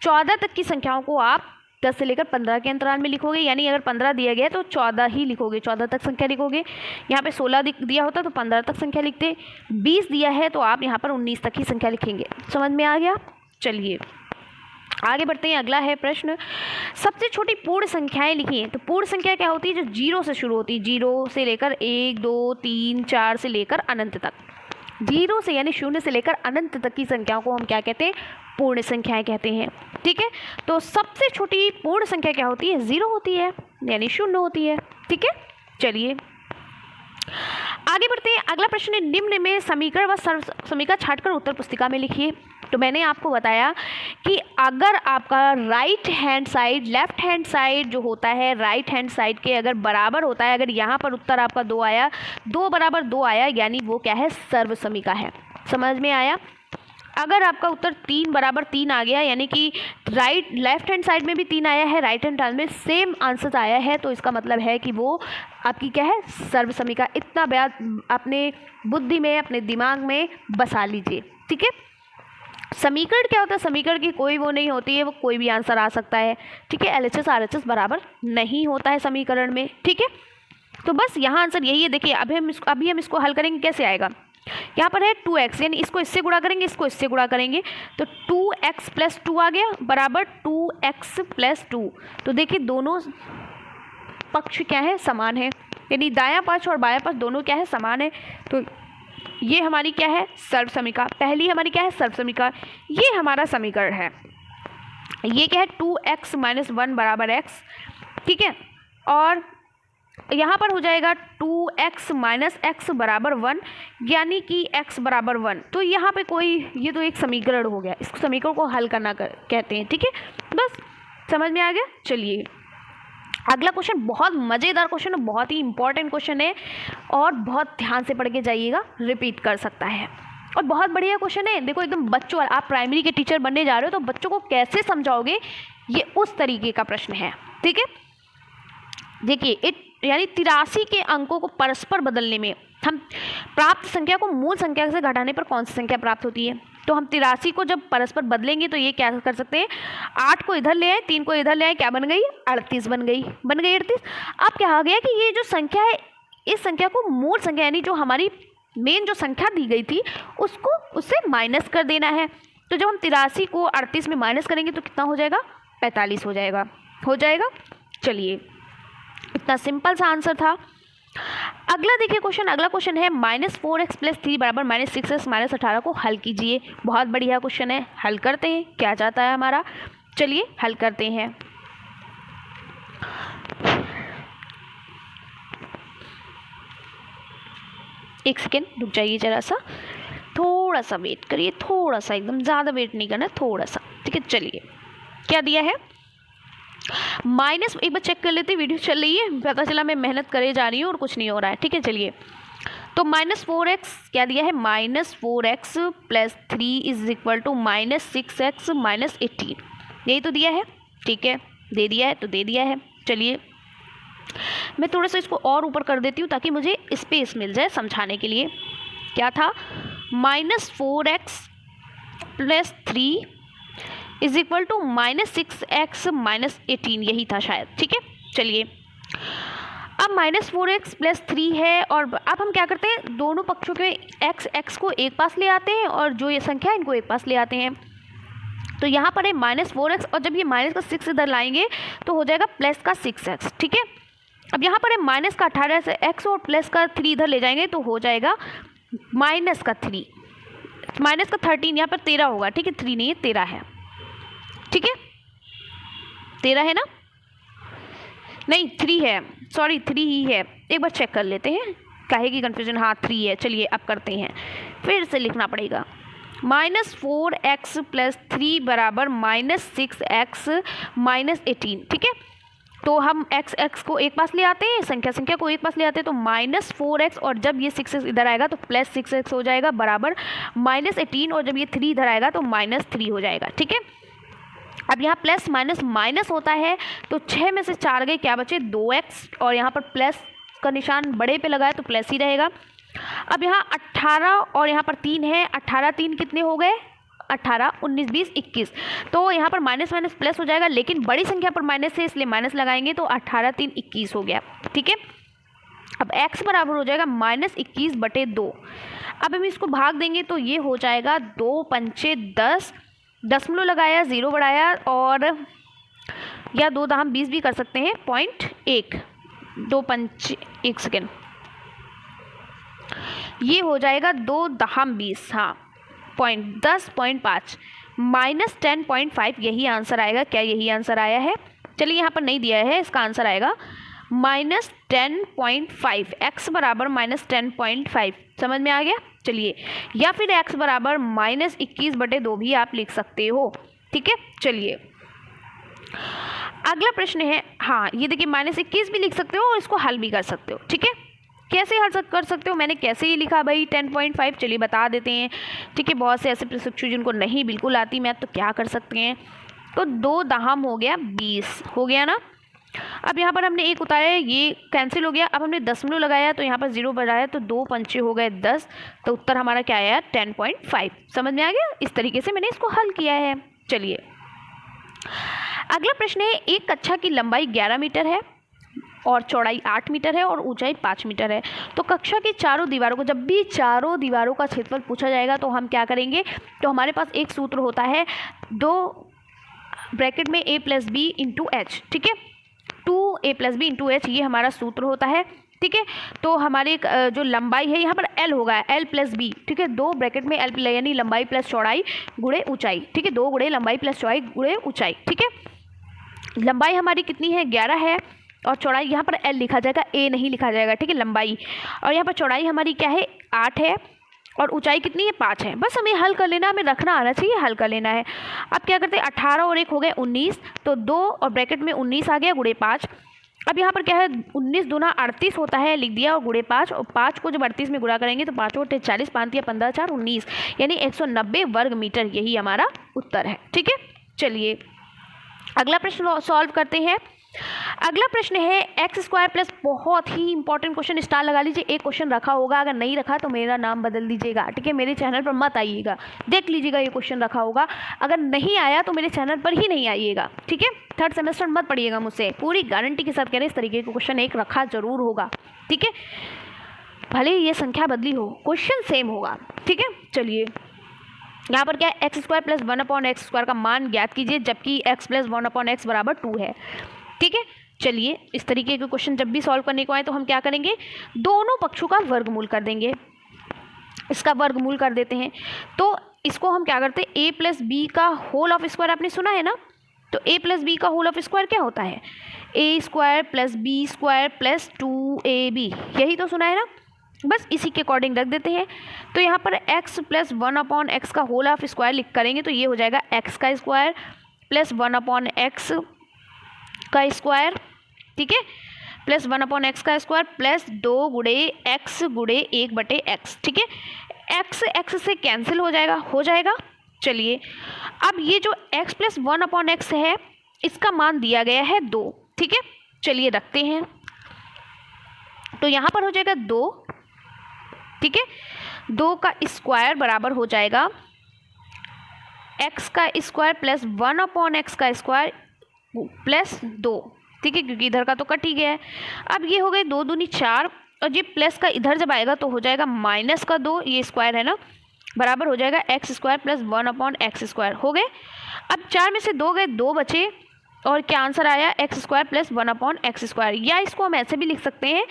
14 तक की संख्याओं को आप 10 से लेकर 15 के अंतराल में लिखोगे, यानी अगर 15 दिया गया है तो 14 ही लिखोगे, 14 तक संख्या लिखोगे। यहाँ पे 16 दिया होता तो 15 तक संख्या लिखते। 20 दिया है तो आप यहाँ पर 19 तक ही संख्या लिखेंगे। समझ में आ गया? चलिए आगे बढ़ते हैं। अगला है प्रश्न, सबसे छोटी पूर्ण संख्याएं लिखिए। तो पूर्ण संख्या क्या होती है? जो 0 से शुरू होती है, 0 से लेकर 1 2 3 4 से लेकर अनंत तक। 0 से यानी 0 से लेकर अनंत तक की संख्याओं को हम क्या कहते हैं? पूर्ण संख्याएं कहते हैं। ठीक है, तो सबसे छोटी पूर्ण संख्या क्या होती है? 0 होती है, यानी 0 होती है। ठीक है, चलिए आगे बढ़ते हैं। अगला प्रश्न है, निम्न में समीकरण व सर्व समीकरण छांटकर उत्तर पुस्तिका में लिखिए। तो मैंने आपको बताया कि अगर आपका right hand side left hand side जो होता है, राइट हैंड साइड के अगर बराबर होता है, अगर यहाँ पर उत्तर आपका 2 आया, 2 बराबर 2 आया, यानी वो क्या है? सर्व समीका है। समझ में आया? अगर आपका उत्तर 3 बराबर 3 आ गया, यानी कि लेफ्ट हैंड साइड में भी 3 आया है, राइट हैंड साइड में सेम आंसर आया है, तो इसका मतलब है कि वो आपकी क्या है? सर्व समीका। इतना बात अपने बुद्धि में, अपने दिमाग में बसा लीजिए। ठीक है, समीकरण क्या होता है? समीकरण की कोई वो नहीं होती है, वो कोई भी आंसर आ सकता है। ठीक है, LHS RHS बराबर नहीं होता है समीकरण में। ठीक है, तो बस यहाँ आंसर यही है। देखिए अभी हम इसको हल करेंगे, कैसे आएगा? यहाँ पर है 2x, यानी इसको इससे गुणा करेंगे, इसको इससे गुणा करेंगे, तो 2x + 2 आ गया बराबर 2x + 2। तो देखिए दोनों पक्ष क्या है? समान है, यानी दायां पक्ष और बायां पक्ष दोनों क्या है? समान है। तो ये हमारी क्या है? सर्व समीका। पहली हमारी क्या है? सर्व समीका। ये हमारा समीकरण है। ये क्या है? 2x - 1 बराबर x। ठीक है, और यहाँ पर हो जाएगा 2x - x बराबर 1, यानी कि x बराबर 1। तो यहाँ पे कोई, ये तो एक समीकरण हो गया, इस समीकरण को हल करना कहते हैं। ठीक है, बस समझ में आ गया। चलिए अगला क्वेश्चन बहुत मज़ेदार क्वेश्चन है, बहुत ही इंपॉर्टेंट क्वेश्चन है, और बहुत ध्यान से पढ़ के जाइएगा, रिपीट कर सकता है, और बहुत बढ़िया क्वेश्चन है। देखो एकदम बच्चों, आप प्राइमरी के टीचर बनने जा रहे हो तो बच्चों को कैसे समझाओगे, ये उस तरीके का प्रश्न है। ठीक है, देखिए यानी 83 के अंकों को परस्पर बदलने में हम प्राप्त संख्या को मूल संख्या से घटाने पर कौन सी संख्या प्राप्त होती है? तो हम 83 को जब परस्पर बदलेंगे तो ये क्या कर सकते हैं? 8 को इधर ले आए, 3 को इधर ले आए, क्या बन गई? 38 बन गई। 38। अब क्या हो गया कि ये जो संख्या है, इस संख्या को मूल संख्या यानी जो हमारी मेन जो संख्या दी गई थी उसको उससे माइनस कर देना है। तो जब हम 83 को 38 में माइनस करेंगे तो कितना हो जाएगा? 45 हो जाएगा। हो जाएगा। चलिए इतना सिंपल सा आंसर था। अगला देखिए क्वेश्चन, अगला क्वेश्चन है -4x + 3 बराबर -6x - 18 को हल कीजिए। बहुत बढ़िया क्वेश्चन है, हल करते हैं। क्या चाहता है हमारा? चलिए हल करते हैं। एक सेकेंड रुक जाइए, जरा सा थोड़ा सा वेट करिए, थोड़ा सा, एकदम ज़्यादा वेट नहीं करना, थोड़ा सा। ठीक है, चलिए क्या दिया है? माइनस, एक बार चेक कर लेते, वीडियो चल रही है, पता चला मैं मेहनत करे जा रही हूँ और कुछ नहीं हो रहा है। ठीक है, चलिए तो -4x क्या दिया है? -4x + 3 = -6x - 18, यही तो दिया है। ठीक है, दे दिया है तो दे दिया है। चलिए मैं थोड़ा सा इसको और ऊपर कर देती हूँ ताकि मुझे स्पेस मिल जाए समझाने के लिए। क्या था? -4x + 3 = -6x - 18, यही था शायद। ठीक है, चलिए अब -4x + 3 है, और अब हम क्या करते हैं? दोनों पक्षों के x को एक पास ले आते हैं और जो ये संख्या है इनको एक पास ले आते हैं। तो यहाँ पर है -4x, और जब ये माइनस का 6 इधर लाएंगे तो हो जाएगा प्लस का 6x। ठीक है, अब यहाँ पर है माइनस का 18x और प्लस का 3 इधर ले जाएंगे तो हो जाएगा -3 का 13, यहाँ पर 13 होगा। ठीक है, 3 नहीं है, 13 है। ठीक है, 13 है ना? नहीं 3 है, सॉरी 3 ही है। एक बार चेक कर लेते हैं, काहे की कन्फ्यूजन। हाँ 3 है। चलिए अब करते हैं, फिर से लिखना पड़ेगा। -4x + 3 बराबर -6x - 18। ठीक है, तो हम x को एक पास ले आते हैं, संख्या को एक पास ले आते हैं, तो -4x, और जब ये 6x इधर आएगा तो +6x हो जाएगा बराबर -18, और जब ये 3 इधर आएगा तो -3 हो जाएगा। ठीक है, अब यहाँ प्लस माइनस माइनस होता है, तो 6 में से 4 गए, क्या बचे? 2x, और यहाँ पर प्लस का निशान बड़े पे लगा है तो प्लस ही रहेगा। अब यहाँ 18 और यहाँ पर 3 है, 18 3 कितने हो गए? 18, 19, 20, 21। तो यहाँ पर माइनस माइनस प्लस हो जाएगा, लेकिन बड़ी संख्या पर माइनस है इसलिए माइनस लगाएंगे, तो 18, 3, 21 हो गया। ठीक है, अब x बराबर हो जाएगा -21/2। अब हम इसको भाग देंगे तो ये हो जाएगा 2 पंचे 10, दशमलव लगाया, 0 बढ़ाया, और या 2 दहाम 20 भी कर सकते हैं, 0.1, 2 पंचे 1 सेकेंड, ये हो जाएगा 2 दहाम 20, हाँ 10.5 -10.5, यही आंसर आएगा। क्या यही आंसर आया है? चलिए यहाँ पर नहीं दिया है, इसका आंसर आएगा -10.5, x बराबर -10.5। समझ में आ गया? चलिए, या फिर x बराबर -21/2 भी आप लिख सकते हो। ठीक है, चलिए अगला प्रश्न है, हाँ ये देखिए -21 भी लिख सकते हो और इसको हल भी कर सकते हो। ठीक है, कैसे हल कर सकते हो? मैंने कैसे ही लिखा भाई 10.5, चलिए बता देते हैं। ठीक है, बहुत से ऐसे प्रशिक्षु जिनको नहीं बिल्कुल आती मैथ, तो क्या कर सकते हैं, तो 2 दहाम हो गया 20 हो गया ना। अब यहाँ पर हमने एक उतारा, ये कैंसिल हो गया। अब हमने दशमलव लगाया तो यहाँ पर 0 बढ़ाया, तो 2 पंचे हो गए 10, तो उत्तर हमारा क्या आया? 10.5। समझ में आ गया? इस तरीके से मैंने इसको हल किया है। चलिए अगला प्रश्न है, एक कक्षा की लंबाई 11 मीटर है और चौड़ाई 8 मीटर है और ऊंचाई 5 मीटर है। तो कक्षा की चारों दीवारों को, जब भी चारों दीवारों का क्षेत्रफल पूछा जाएगा तो हम क्या करेंगे, तो हमारे पास एक सूत्र होता है, 2 ब्रैकेट में a + b × h। ठीक है, 2a + b × h, ये हमारा सूत्र होता है। ठीक है, तो हमारी जो लंबाई है यहाँ पर l होगा, l + b। ठीक है, 2 ब्रैकेट में l यानी लंबाई प्लस चौड़ाई गुणे ऊंचाई। ठीक है, 2 गुणे लंबाई प्लस चौड़ाई गुणे ऊंचाई। ठीक है, लंबाई हमारी कितनी है? 11 है, और चौड़ाई यहाँ पर l लिखा जाएगा, a नहीं लिखा जाएगा। ठीक है, लंबाई, और यहाँ पर चौड़ाई हमारी क्या है? 8 है, और ऊंचाई कितनी है? 5 है। बस हमें हल कर लेना, हमें रखना आना चाहिए, हल कर लेना है। अब क्या करते हैं, 18 और 1 हो गए 19, तो 2 और ब्रैकेट में 19 आ गया गुणे 5। अब यहाँ पर क्या है, 19 दूना 38 होता है, लिख दिया, और गुणे 5, और 5 को जब 38 में गुणा करेंगे तो 5 × 40, 5 × 15, 4 19, यानी 190 वर्ग मीटर, यही हमारा उत्तर है। ठीक है, चलिए अगला प्रश्न सॉल्व करते हैं। अगला प्रश्न है x² +, बहुत ही इंपॉर्टेंट क्वेश्चन, स्टार लगा लीजिए। एक क्वेश्चन रखा होगा, अगर नहीं रखा तो मेरा नाम बदल दीजिएगा। ठीक है, मेरे चैनल पर मत आइएगा, देख लीजिएगा ये क्वेश्चन रखा होगा। अगर नहीं आया तो मेरे चैनल पर ही नहीं आइएगा। ठीक है, 3rd सेमेस्टर मत पढ़िएगा मुझसे, पूरी गारंटी के साथ कह रहे हैं, इस तरीके का क्वेश्चन एक रखा जरूर होगा। ठीक है, भले ही ये संख्या बदली हो, क्वेश्चन सेम होगा। ठीक है, चलिए यहाँ पर क्या है, x² + 1/x² का मान ज्ञात कीजिए, जबकि x + 1/x = 2 है। ठीक है, चलिए इस तरीके के क्वेश्चन जब भी सॉल्व करने को आए तो हम क्या करेंगे, दोनों पक्षों का वर्गमूल कर देंगे। इसका वर्गमूल कर देते हैं, तो इसको हम क्या करते हैं, a + b का होल ऑफ स्क्वायर, आपने सुना है ना, तो a + b का होल ऑफ स्क्वायर क्या होता है, a² + b² + 2ab, यही तो सुना है ना। बस इसी के अकॉर्डिंग रख देते हैं। तो यहाँ पर x + 1/x का होल ऑफ स्क्वायर लिख करेंगे तो ये हो जाएगा x² + 1/x का स्क्वायर। ठीक है, + 1/x का स्क्वायर प्लस 2 गुणे x गुणे 1/x। ठीक है, x से कैंसिल हो जाएगा। चलिए अब ये जो x + 1/x है, इसका मान दिया गया है 2। ठीक है, चलिए रखते हैं, तो यहाँ पर हो जाएगा 2। ठीक है, 2 का स्क्वायर बराबर हो जाएगा x का स्क्वायर + 1/x का स्क्वायर प्लस 2। ठीक है, क्योंकि इधर का तो कट ही गया है। अब ये हो गए 2 दूनी 4, और ये प्लस का इधर जब आएगा तो हो जाएगा -2, ये स्क्वायर है ना, बराबर हो जाएगा x² + 1/x² हो गए। अब 4 में से 2 गए, 2 बचे, और क्या आंसर आया, x² + 1/x², या इसको हम ऐसे भी लिख सकते हैं,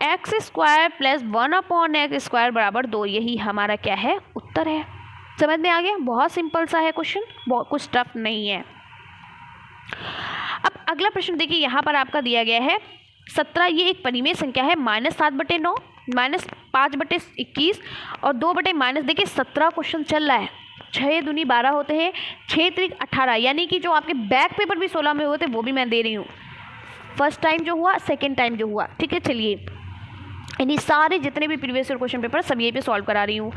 x² + 1/x² = 2, यही हमारा क्या है, उत्तर है। समझ में आ गया? बहुत सिंपल सा है क्वेश्चन, बहुत कुछ टफ नहीं है। अब अगला प्रश्न देखिए, यहाँ पर आपका दिया गया है 17, ये एक परिमेय संख्या है, -7/9, -5/21 और 2/, देखिए 17 क्वेश्चन चल रहा है। 6 दूनी 12 होते हैं, 6 त्रिक 18, यानी कि जो आपके बैक पेपर भी 16 में हुए थे वो भी मैं दे रही हूँ, फर्स्ट टाइम जो हुआ, सेकेंड टाइम जो हुआ। ठीक है, चलिए यानी सारे जितने भी प्रीवियस ईयर क्वेश्चन पेपर सब ये पे सॉल्व करा रही हूँ।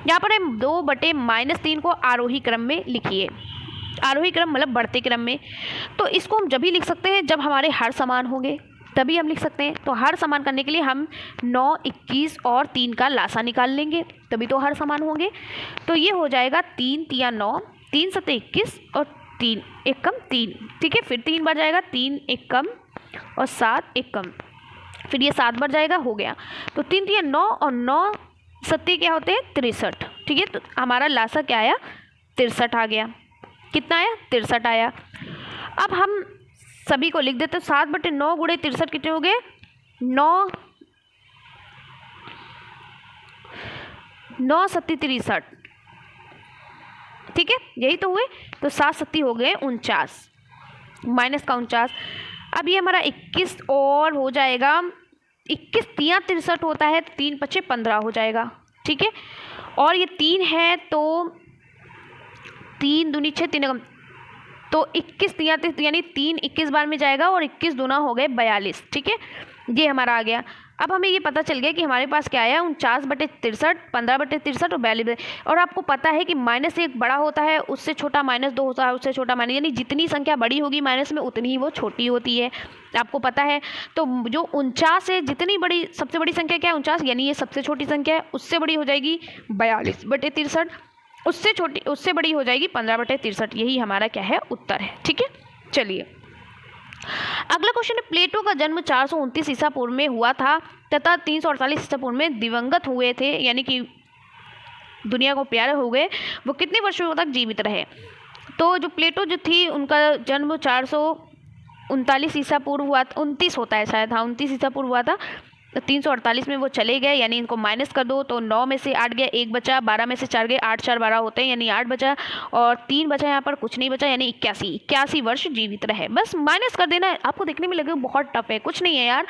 यहाँ पर 2/-3 को आरोही क्रम में लिखिए, आरोही क्रम मतलब बढ़ते क्रम में। तो इसको हम जब भी लिख सकते हैं जब हमारे हर समान होंगे। तभी हम लिख सकते हैं। तो हर समान करने के लिए हम 9, 21 और 3 का लासा निकाल लेंगे, तभी तो हर समान होंगे। तो ये हो जाएगा 3 तिया 9, 3 सत्ते 21 और 3 एक कम 3, ठीक है। फिर 3 बार जाएगा, 3 एक कम और 7 एक कम, फिर ये 7 बार जाएगा, हो गया। तो 3 तिया 9 और 9 सत्ते क्या होते हैं 63, ठीक है। तो हमारा लासा क्या आया 63 आ गया। कितना आया 63 आया। अब हम सभी को लिख देते, 7/9 गुणे 63 कितने हो गए 9 सत्ती 63, ठीक है, यही तो हुए। तो 7 सत्ती हो गए 49, माइनस का 49। अब ये हमारा 21 और हो जाएगा, 21 तिया 63 होता है, 3 पचे 15 हो जाएगा, ठीक है। और ये 3 है तो 3 दूनी 6, 3 कम, तो 21 तिया यानी 3 21 बार में जाएगा और 21 दूना हो गए 42, ठीक है, ये हमारा आ गया। अब हमें ये पता चल गया कि हमारे पास क्या आया 49/63, 15/63 और 42। और आपको पता है कि माइनस एक बड़ा होता है, उससे छोटा -2 होता है, उससे छोटा माइनस, यानी जितनी संख्या बड़ी होगी माइनस में उतनी ही वो छोटी होती है, आपको पता है। तो जो 49 है, जितनी बड़ी सबसे बड़ी संख्या क्या है 49, यानी ये सबसे छोटी संख्या है, उससे बड़ी हो जाएगी 42/63, उससे छोटी उससे बड़ी हो जाएगी 15/63। यही हमारा क्या है उत्तर है, ठीक है। चलिए अगला क्वेश्चन है, प्लेटो का जन्म 429 ईसा पूर्व में हुआ था तथा 348 ईसा पूर्व में दिवंगत हुए थे, यानी कि दुनिया को प्यारे हो गए। वो कितने वर्षों तक जीवित रहे? तो जो प्लेटो जो थी उनका जन्म 439 ईसा पूर्व हुआ, 29 होता है शायद, हाँ 29 ईसा पूर्व हुआ था। तो 348 में वो चले गए, यानी इनको माइनस कर दो तो 9 में से 8 गया, 1 बचा, 12 में से 4 गए, 8 4 12 होते हैं, यानी 8 बचा और 3 बचा, यहाँ पर कुछ नहीं बचा, यानी 81 वर्ष जीवित रहे। बस माइनस कर देना। आपको देखने में लगे बहुत टफ है, कुछ नहीं है यार,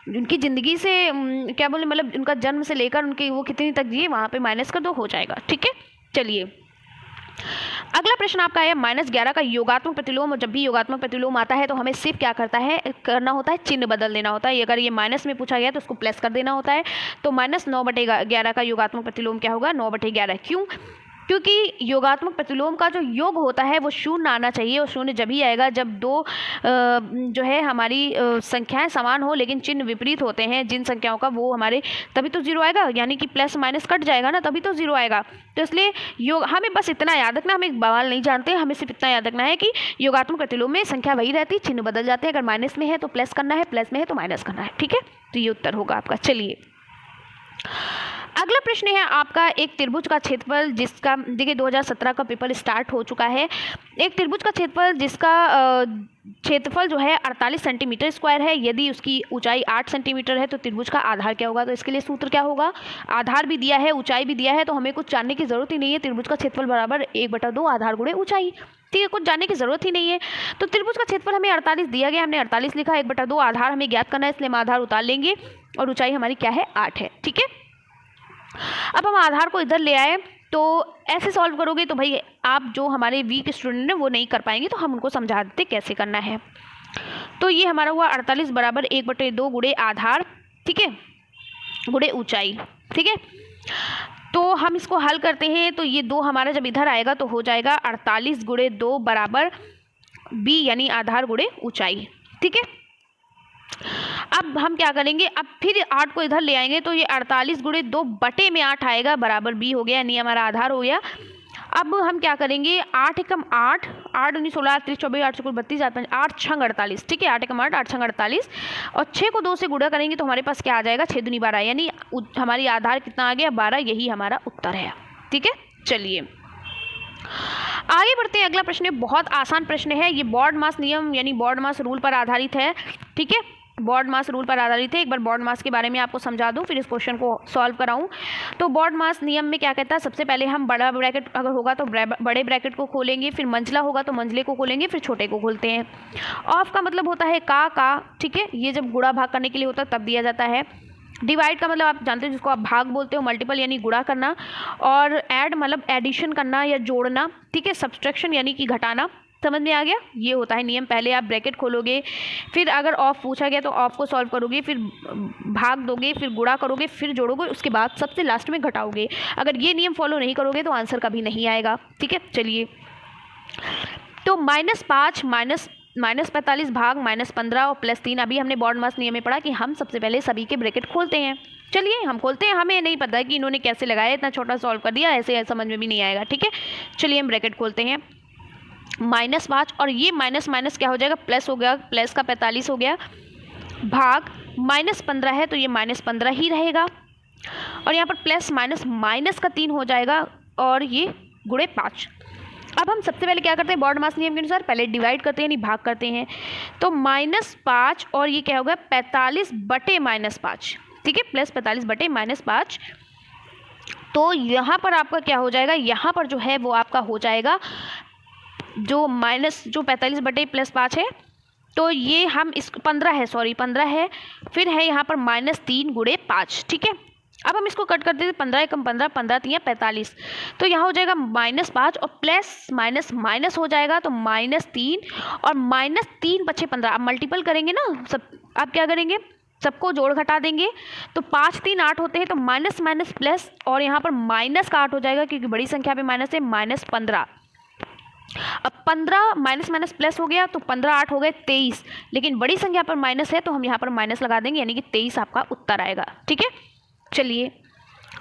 उनकी ज़िंदगी से क्या बोले, मतलब उनका जन्म से लेकर उनकी वो कितनी तक जिए वहाँ पे माइनस कर दो, हो जाएगा, ठीक है। चलिए अगला प्रश्न आपका है, -11 का योगात्मक प्रतिलोम। और जब भी योगात्मक प्रतिलोम आता है तो हमें सिर्फ क्या करना होता है, चिन्ह बदल देना होता है। अगर ये माइनस में पूछा गया तो उसको प्लस कर देना होता है। तो -9/11 का योगात्मक प्रतिलोम क्या होगा 9/11। क्यों? क्योंकि योगात्मक प्रतिलोम का जो योग होता है वो शून्य आना चाहिए, और शून्य जब ही आएगा जब दो जो है हमारी संख्याएं समान हो लेकिन चिन्ह विपरीत होते हैं जिन संख्याओं का, वो हमारे तभी तो जीरो आएगा, यानी कि प्लस माइनस कट जाएगा ना, तभी तो जीरो आएगा। तो इसलिए हमें बस इतना याद रखना, हम एक बवाल नहीं जानते, हमें सिर्फ इतना याद रखना है कि योगात्मक प्रतिलोम में संख्या वही रहती है, चिन्ह बदल जाते हैं। अगर माइनस में है तो प्लस करना है, प्लस में है तो माइनस करना है, ठीक है। तो ये उत्तर होगा आपका। चलिए अगला प्रश्न है आपका, एक त्रिभुज का क्षेत्रफल जिसका, देखिए 2017 का पेपर स्टार्ट हो चुका है। एक त्रिभुज का क्षेत्रफल जिसका क्षेत्रफल जो है 48 सेंटीमीटर स्क्वायर है, यदि उसकी ऊंचाई 8 सेंटीमीटर है तो त्रिभुज का आधार क्या होगा? तो इसके लिए सूत्र क्या होगा, आधार भी दिया है ऊंचाई भी दिया है, तो हमें कुछ जानने की जरूरत ही नहीं है। त्रिभुज का क्षेत्रफल बराबर 1/2 आधार गुणे ऊंचाई, ठीक है, कुछ जानने की जरूरत ही नहीं है। तो त्रिभुज का क्षेत्रफल हमें 48 दिया गया, हमने 48 लिखा, 1/2 आधार हमें ज्ञात करना है, इसलिए हम आधार उतार लेंगे और ऊंचाई हमारी क्या है 8 है, ठीक है। अब हम आधार को इधर ले आए, तो ऐसे सॉल्व करोगे तो भाई आप जो हमारे वीक स्टूडेंट हैं वो नहीं कर पाएंगे, तो हम उनको समझा देते कैसे करना है। तो ये हमारा हुआ 48 बराबर 1/2 गुणे आधार, ठीक है, गुणे ऊंचाई, ठीक है। तो हम इसको हल करते हैं, तो ये 2 हमारा जब इधर आएगा तो हो जाएगा 48 गुणे 2 बराबर b, यानी आधार गुणे ऊंचाई, ठीक है। अब हम क्या करेंगे, अब फिर 8 को इधर ले आएंगे, तो ये 48 गुणे 2 बटे में 8 आएगा, बराबर b हो गया, यानी हमारा आधार हो गया। अब हम क्या करेंगे, 8 एकम 8, 8 19 16 30 24 8 4 32 8 6 48, ठीक है, 8 एकम 8 8 6 48, और 6 को 2 से गुणा करेंगे तो हमारे पास क्या आ जाएगा, 6 दूनी 12, यानी हमारी आधार कितना आ गया 12, यही हमारा उत्तर है, ठीक है। चलिए आगे बढ़ते हैं, अगला प्रश्न बहुत आसान प्रश्न है, ये बॉड मास नियम यानी बॉड मास रूल पर आधारित है, ठीक है, बॉड मास रूल पर आधारित है। एक बार बॉड मास के बारे में आपको समझा दूं, फिर इस क्वेश्चन को सॉल्व कराऊं। तो बॉड मास नियम में क्या कहता है, सबसे पहले हम बड़ा ब्रैकेट अगर होगा तो बड़े ब्रैकेट को खोलेंगे, फिर मंझला होगा तो मंझले को खोलेंगे, फिर छोटे को खोलते हैं। ऑफ का मतलब होता है का, ठीक है, ये जब गुणा भाग करने के लिए होता है तब दिया जाता है। डिवाइड का मतलब आप जानते हो जिसको आप भाग बोलते हो, मल्टीपल यानी गुणा करना, और ऐड मतलब एडिशन करना या जोड़ना, ठीक है, सब्सट्रैक्शन यानी कि घटाना। समझ में आ गया, ये होता है नियम। पहले आप ब्रैकेट खोलोगे, फिर अगर ऑफ पूछा गया तो ऑफ को सॉल्व करोगे, फिर भाग दोगे, फिर गुणा करोगे, फिर जोड़ोगे, उसके बाद सबसे लास्ट में घटाओगे। अगर ये नियम फॉलो नहीं करोगे तो आंसर कभी नहीं आएगा, ठीक है। चलिए तो -5 -45 भाग -15 और +3। अभी हमने बॉड मास नियम में पढ़ा कि हम सबसे पहले सभी के ब्रैकेट खोलते हैं। चलिए हम खोलते हैं, हमें नहीं पता है कि इन्होंने कैसे लगाया, इतना छोटा सॉल्व कर दिया, ऐसे समझ में भी नहीं आएगा। ठीक है, चलिए हम ब्रैकेट खोलते हैं। -5 और ये माइनस माइनस क्या हो जाएगा, प्लस हो गया, प्लस का 45 हो गया, भाग -15 है तो ये -15 ही रहेगा, और यहाँ पर प्लस माइनस माइनस का 3 हो जाएगा, और ये गुणे 5। अब हम सबसे पहले क्या करते हैं, बॉड मास नियम के अनुसार पहले डिवाइड करते हैं, यानी भाग करते हैं। तो -5 और ये क्या होगा, 45 बटे -5। ठीक है, प्लस 45 बटे -5। तो यहाँ पर आपका क्या हो जाएगा, यहाँ पर जो है वो आपका हो जाएगा जो 45 बटे +5 है, तो ये हम इस 15 है, सॉरी 15 है, फिर है यहाँ पर -3 गुणे 5। ठीक है, अब हम इसको कट कर देते हैं, 15 कम 15, 15 3 45, तो यहाँ हो जाएगा -5 और प्लस माइनस माइनस हो जाएगा, तो -3 और -3 बचे 15। अब मल्टीपल करेंगे ना सब, अब क्या करेंगे, सबको जोड़ घटा देंगे, तो 5 3 8 होते हैं, तो माइनस माइनस प्लस, और यहाँ पर माइनस का 8 हो जाएगा क्योंकि बड़ी संख्या पे माइनस है, -15। अब 15 माइनस माइनस प्लस हो गया, तो 15 8 हो गए 23, लेकिन बड़ी संख्या पर माइनस है तो हम यहाँ पर माइनस लगा देंगे, यानी कि 23 आपका उत्तर आएगा। ठीक है, चलिए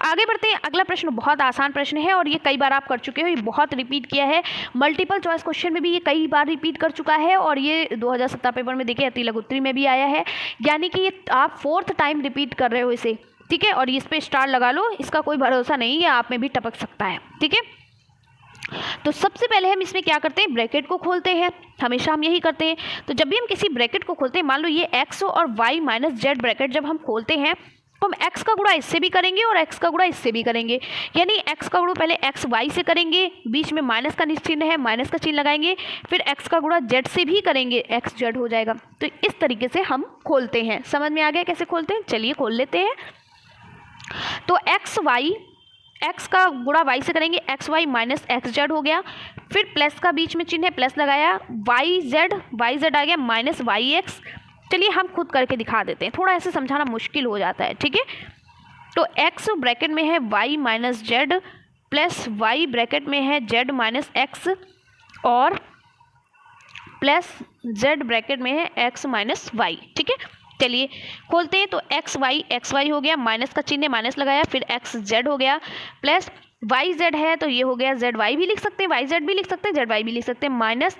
आगे बढ़ते हैं। अगला प्रश्न बहुत आसान प्रश्न है और ये कई बार आप कर चुके हो, ये बहुत रिपीट किया है, मल्टीपल चॉइस क्वेश्चन में भी ये कई बार रिपीट कर चुका है, और ये 2017 पेपर में देखिए अति लघु उत्तरी में भी आया है, यानी कि ये आप 4th टाइम रिपीट कर रहे हो इसे। ठीक है, और इस पर स्टार लगा लो, इसका कोई भरोसा नहीं है, आप में भी टपक सकता है। ठीक है, तो सबसे पहले हम इसमें क्या करते हैं, ब्रैकेट को खोलते हैं, हमेशा हम यही करते हैं। तो जब भी हम किसी ब्रैकेट को खोलते हैं, मान लो ये x और y माइनस जेड ब्रैकेट जब हम खोलते हैं, तो हम x का गुणा इससे भी करेंगे और x का गुणा इससे भी करेंगे, यानी x का गुणा पहले x y से करेंगे, बीच में माइनस का चिन्ह है, माइनस का चिन्ह लगाएंगे, फिर x का गुणा z से भी करेंगे, x z हो जाएगा। तो इस तरीके से हम खोलते हैं। समझ में आ गया कैसे खोलते हैं, चलिए खोल लेते हैं। तो x का गुणा y से करेंगे, x y minus x z हो गया, फिर प्लस का बीच में चिन्ह है, प्लस लगाया, वाई जेड आ गया माइनस वाई एक्स। चलिए हम खुद करके दिखा देते हैं, थोड़ा ऐसे समझाना मुश्किल हो जाता है। ठीक है, तो x ब्रैकेट में है y minus Z plus y bracket में है z माइनस एक्स, और प्लस z ब्रैकेट में है x माइनस वाई। ठीक है, चलिए खोलते हैं। तो एक्स वाई हो गया, माइनस का चिन्ह माइनस लगाया, फिर एक्स जेड हो गया, प्लस वाई जेड है तो ये हो गया जेड वाई भी लिख सकते हैं, वाई जेड भी लिख सकते हैं, जेड वाई भी लिख सकते हैं, माइनस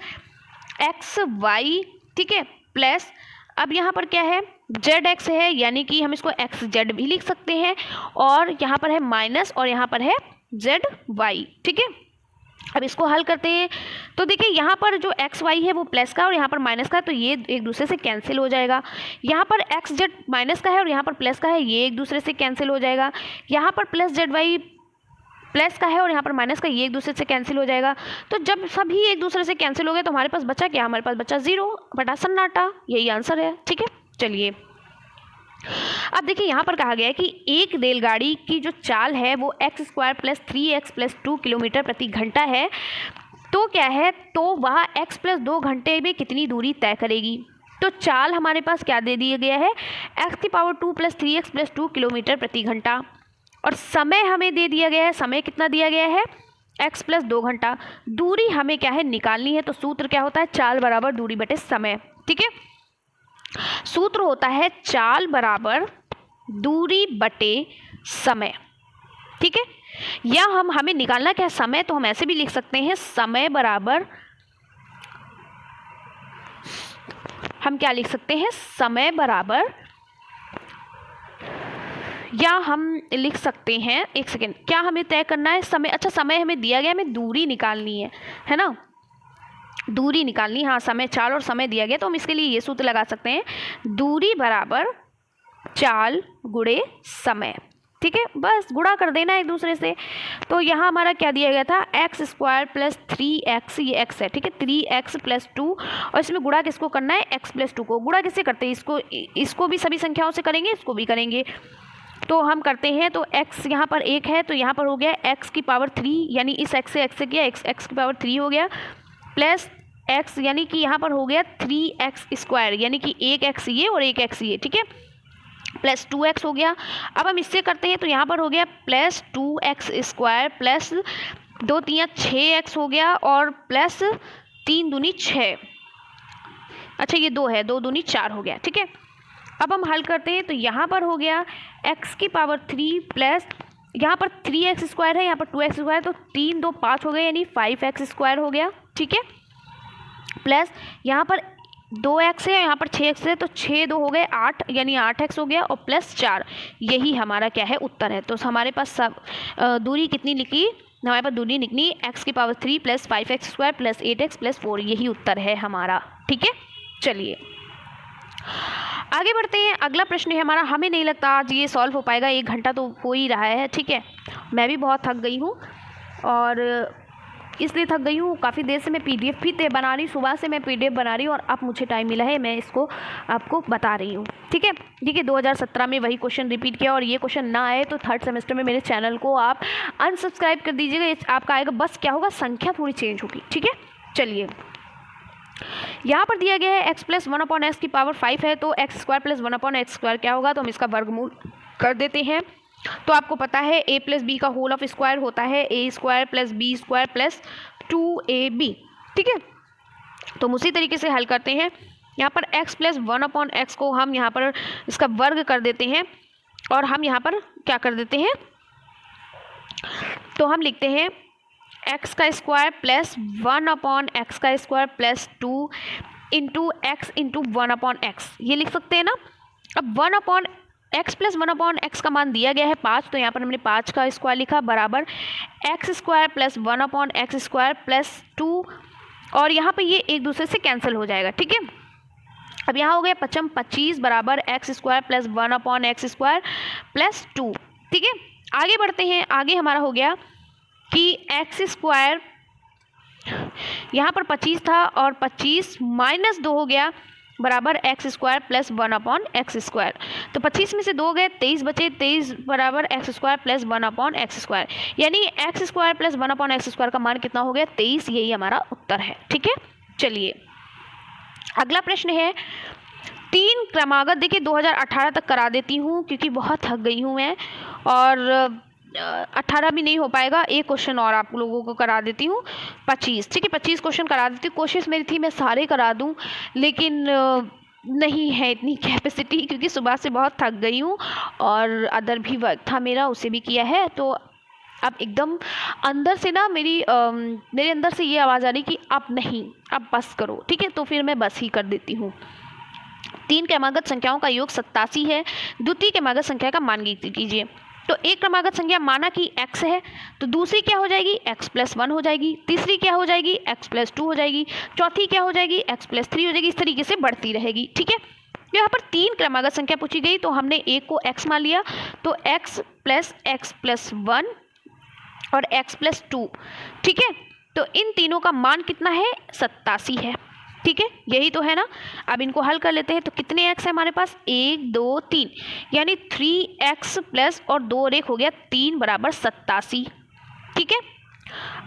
एक्स वाई। ठीक है, प्लस अब यहाँ पर क्या है, जेड एक्स है, यानी कि हम इसको एक्स जेड भी लिख सकते हैं, और यहाँ पर है माइनस और यहाँ पर है जेड वाई। ठीक है, अब इसको हल करते हैं। तो देखिए यहाँ पर जो एक्स वाई है वो प्लस का और यहाँ पर माइनस का है, तो ये एक दूसरे से कैंसिल हो जाएगा। यहाँ पर एक्स जेड माइनस का है और यहाँ पर प्लस का है, ये एक दूसरे से कैंसिल हो जाएगा। यहाँ पर प्लस जेड वाई प्लस का है और यहाँ पर माइनस का, ये एक दूसरे से कैंसिल हो जाएगा। तो जब सभी एक दूसरे से कैंसिल हो गए तो हमारे पास बचा क्या, हमारे पास बचा 0 बटा सन्नाटा, यही आंसर है। ठीक है, चलिए अब देखिए यहाँ पर कहा गया है कि एक रेलगाड़ी की जो चाल है वो x² + 3x + 2 किलोमीटर प्रति घंटा है, तो क्या है, तो वह x + 2 घंटे में कितनी दूरी तय करेगी। तो चाल हमारे पास क्या दे दिया गया है, x⁻2 + 3x + 2 किलोमीटर प्रति घंटा, और समय हमें दे दिया गया है, समय कितना दिया गया है, x + 2 घंटा। दूरी हमें क्या है निकालनी है, तो सूत्र क्या होता है, चाल बराबर दूरी बटे समय। ठीक है, सूत्र होता है चाल बराबर दूरी बटे समय। ठीक है, या हमें निकालना क्या है, समय, तो हम ऐसे भी लिख सकते हैं, समय बराबर, हम क्या लिख सकते हैं, समय बराबर, या हम लिख सकते हैं, एक सेकेंड, क्या हमें तय करना है समय, अच्छा समय हमें दिया गया, हमें दूरी निकालनी है ना, दूरी निकालनी, हाँ समय, चाल और समय दिया गया, तो हम इसके लिए ये सूत्र लगा सकते हैं, दूरी बराबर चाल गुणे समय। ठीक है, बस गुणा कर देना एक दूसरे से। तो यहाँ हमारा क्या दिया गया था, x² + 3x, ये x है। ठीक है, 3x + 2, और इसमें गुणा किसको करना है, x + 2 को। गुणा किससे करते हैं, इसको भी सभी संख्याओं से करेंगे, इसको भी करेंगे, तो हम करते हैं। तो x यहाँ पर 1 है, तो यहाँ पर हो गया x⁻3, यानी इस x से x से किया, x⁻3 हो गया, प्लस x यानी कि यहाँ पर हो गया 3x², यानी कि 1x ये और 1x ये। ठीक है, प्लस 2x हो गया। अब हम इससे करते हैं, तो यहाँ पर हो गया प्लस 2x² प्लस 2 3 6x हो गया, और प्लस 3 दूनी 6, अच्छा ये 2 है, 2 दूनी 4 हो गया, ठीक है। अब हम हल करते हैं, तो यहाँ पर हो गया x की पावर 3 प्लस यहाँ पर 3x स्क्वायर है, यहाँ पर 2x स्क्वायर, तो 3 2 5 हो गए, यानी 5x स्क्वायर हो गया, ठीक है। प्लस यहाँ पर 2x है, यहाँ पर 6x है, तो 6 2 हो गए 8, यानी 8x हो गया, और प्लस 4, यही हमारा क्या है उत्तर है। तो हमारे पास सब दूरी कितनी निकली, हमारे पास दूरी निकली x की power 3 plus 5x square plus 8x plus 4, यही उत्तर है हमारा, ठीक है। चलिए आगे बढ़ते हैं। अगला प्रश्न है हमारा, हमें नहीं लगता आज ये सॉल्व हो पाएगा, 1 घंटा तो हो ही रहा है, ठीक है। मैं भी बहुत थक गई हूँ, और इसलिए थक गई हूँ, काफ़ी देर से मैं PDF भी बना रही, सुबह से मैं PDF बना रही हूँ, और अब मुझे टाइम मिला है, मैं इसको आपको बता रही हूँ, ठीक है। देखिए 2017 में वही क्वेश्चन रिपीट किया, और ये क्वेश्चन ना आए तो थर्ड सेमेस्टर में मेरे चैनल को आप अनसब्सक्राइब कर दीजिएगा, आपका आएगा, बस क्या होगा, संख्या थोड़ी चेंज होगी, ठीक है। चलिए यहाँ पर दिया गया है x प्लस 1/x की पावर 5 है, तो x square plus 1/x square क्या होगा, तो हम इसका वर्गमूल कर देते हैं। तो आपको पता है a प्लस बी का होल ऑफ स्क्वायर होता है a square plus b square plus 2ab, ठीक है। तो हम उसी तरीके से हल करते हैं। यहाँ पर x प्लस 1/x को हम यहाँ पर इसका वर्ग कर देते हैं, और हम यहाँ पर क्या कर देते हैं, तो हम लिखते हैं x का स्क्वायर प्लस 1/x का square plus 2 into x into 1/x, ये लिख सकते हैं ना। अब 1/x प्लस 1/x का मान दिया गया है 5, तो यहाँ पर हमने 5 का स्क्वायर लिखा बराबर x square plus 1/x square plus 2, और यहाँ पे ये एक दूसरे से कैंसिल हो जाएगा, ठीक है। अब यहाँ हो गया 25 बराबर x square plus 1/x square plus 2, ठीक है। आगे बढ़ते हैं, आगे हमारा हो गया कि x स्क्वायर, यहाँ पर 25 था, और 25 माइनस 2 हो गया बराबर x square plus 1/x square, तो 25 में से 2 गए, 23 बचे, 23 बराबर x square plus 1/x square, यानी x square plus 1/x square का मान कितना हो गया, 23, यही हमारा उत्तर है, ठीक है। चलिए अगला प्रश्न है, 3 क्रमागत, देखिए 2018 तक करा देती हूँ क्योंकि बहुत थक गई हूँ मैं, और 18 भी नहीं हो पाएगा, एक क्वेश्चन और आप लोगों को करा देती हूँ 25, ठीक है। 25 क्वेश्चन करा देती हूँ, कोशिश मेरी थी मैं सारे करा दूँ, लेकिन नहीं है इतनी कैपेसिटी, क्योंकि सुबह से बहुत थक गई हूँ, और अदर भी वर्क था मेरा, उसे भी किया है। तो अब एकदम अंदर से ना मेरे अंदर से ये आवाज़ आ रही कि अब नहीं, अब बस करो, ठीक है। तो फिर मैं बस ही कर देती हूँ। 3 क्रमागत संख्याओं का योग 87 है, द्वितीय क्रमागत संख्या का मान ज्ञात कीजिए। तो एक क्रमागत संख्या माना कि x है, तो दूसरी क्या हो जाएगी, x प्लस 1 हो जाएगी, तीसरी क्या हो जाएगी, x प्लस 2 हो जाएगी, चौथी क्या हो जाएगी, x प्लस 3 हो जाएगी, इस तरीके से बढ़ती रहेगी, ठीक है। यहाँ पर 3 क्रमागत संख्या पूछी गई, तो हमने एक को x मान लिया, तो x प्लस 1 और x प्लस 2, ठीक है। तो इन तीनों का मान कितना है, 87 है, ठीक है, यही तो है ना। अब इनको हल कर लेते हैं, तो कितने x है हमारे पास, 1 2 3, यानी 3x प्लस और 2 और 1 हो गया 3 बराबर 87, ठीक है।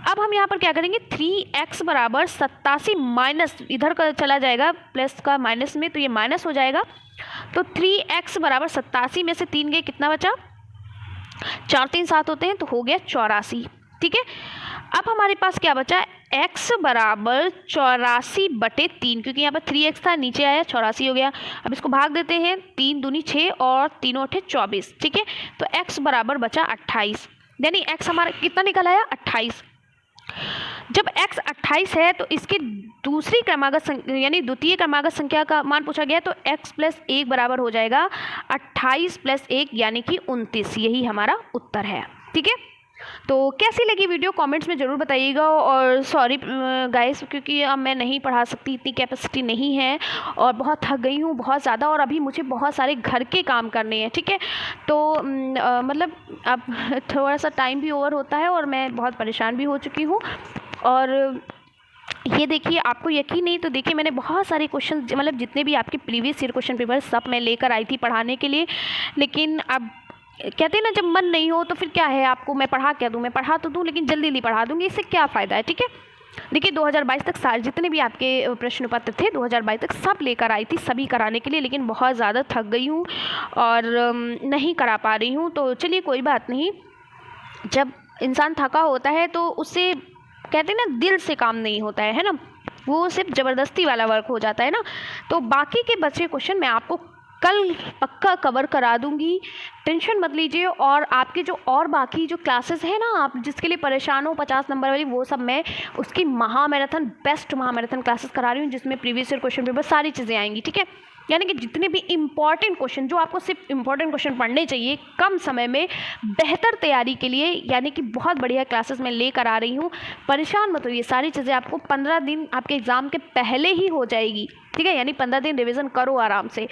अब हम यहाँ पर क्या करेंगे, 3x बराबर 87 माइनस, इधर का चला जाएगा प्लस का माइनस में, तो ये माइनस हो जाएगा, तो 3x बराबर 87 में से 3 गए, कितना बचा, 4 3 7 होते हैं, तो हो गया 84, ठीक है। अब हमारे पास क्या बचा, x बराबर 84/3, क्योंकि यहाँ पर 3x था, नीचे आया 84 हो गया। अब इसको भाग देते हैं, 3 दूनी 6 और 3 8 24, ठीक है। तो x बराबर बचा 28, यानी x हमारा कितना निकल आया, 28। जब x 28 है, तो इसकी दूसरी क्रमागत यानी द्वितीय क्रमागत संख्या का मान पूछा गया, तो x प्लस 1 बराबर हो जाएगा 28 प्लस 1 यानी कि 29, यही हमारा उत्तर है, ठीक है। तो कैसी लगी वीडियो कमेंट्स में ज़रूर बताइएगा, और सॉरी गाइस, क्योंकि अब मैं नहीं पढ़ा सकती, इतनी कैपेसिटी नहीं है, और बहुत थक गई हूँ बहुत ज़्यादा, और अभी मुझे बहुत सारे घर के काम करने हैं, ठीक है। तो मतलब अब थोड़ा सा टाइम भी ओवर होता है, और मैं बहुत परेशान भी हो चुकी हूँ। और ये देखिए, आपको यकीन नहीं तो देखिए, मैंने बहुत सारे क्वेश्चन, मतलब जितने भी आपके प्रीवियस ईयर क्वेश्चन पेपर सब मैं लेकर आई थी पढ़ाने के लिए, लेकिन अब कहते हैं ना, जब मन नहीं हो तो फिर क्या है, आपको मैं पढ़ा क्या दूँ, मैं पढ़ा तो दूँ लेकिन जल्दी नहीं पढ़ा दूँगी, इससे क्या फ़ायदा है, ठीक है। देखिए 2022 तक सारे जितने भी आपके प्रश्न पत्र थे 2022 तक सब लेकर आई थी, सभी कराने के लिए, लेकिन बहुत ज़्यादा थक गई हूँ और नहीं करा पा रही हूँ। तो चलिए कोई बात नहीं, जब इंसान थका होता है तो उससे कहते हैं ना, दिल से काम नहीं होता है ना। वो सिर्फ ज़बरदस्ती वाला वर्क हो जाता है ना। तो बाकी के बचे क्वेश्चन मैं आपको कल पक्का कवर करा दूंगी, टेंशन मत लीजिए। और आपके जो और बाकी जो क्लासेस हैं ना, आप जिसके लिए परेशान हो 50 नंबर वाली, वो सब मैं उसकी महामैराथन बेस्ट महामैराथन क्लासेस करा रही हूँ, जिसमें प्रीवियस ईयर क्वेश्चन पेपर सारी चीज़ें आएंगी, ठीक है। यानी कि जितने भी इम्पॉर्टेंट क्वेश्चन, जो आपको सिर्फ इम्पॉर्टेंट क्वेश्चन पढ़ने चाहिए कम समय में बेहतर तैयारी के लिए, यानी कि बहुत बढ़िया क्लासेस मैं लेकर आ रही हूँ। परेशान मत होइए, सारी चीज़ें आपको 15 दिन आपके एग्ज़ाम के पहले ही हो जाएगी, ठीक है। यानी 15 दिन रिवीजन करो आराम से।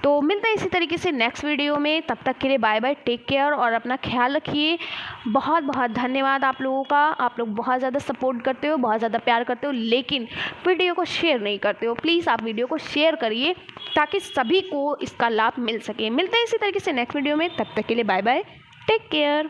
तो मिलते हैं इसी तरीके से नेक्स्ट वीडियो में, तब तक के लिए बाय बाय, टेक केयर और अपना ख्याल रखिए। बहुत बहुत धन्यवाद आप लोगों का, आप लोग बहुत ज़्यादा सपोर्ट करते हो, बहुत ज़्यादा प्यार करते हो, लेकिन वीडियो को शेयर नहीं करते हो। प्लीज़ आप वीडियो को शेयर करिए ताकि सभी को इसका लाभ मिल सके। मिलते हैं इसी तरीके से नेक्स्ट वीडियो में, तब तक के लिए बाय बाय, टेक केयर।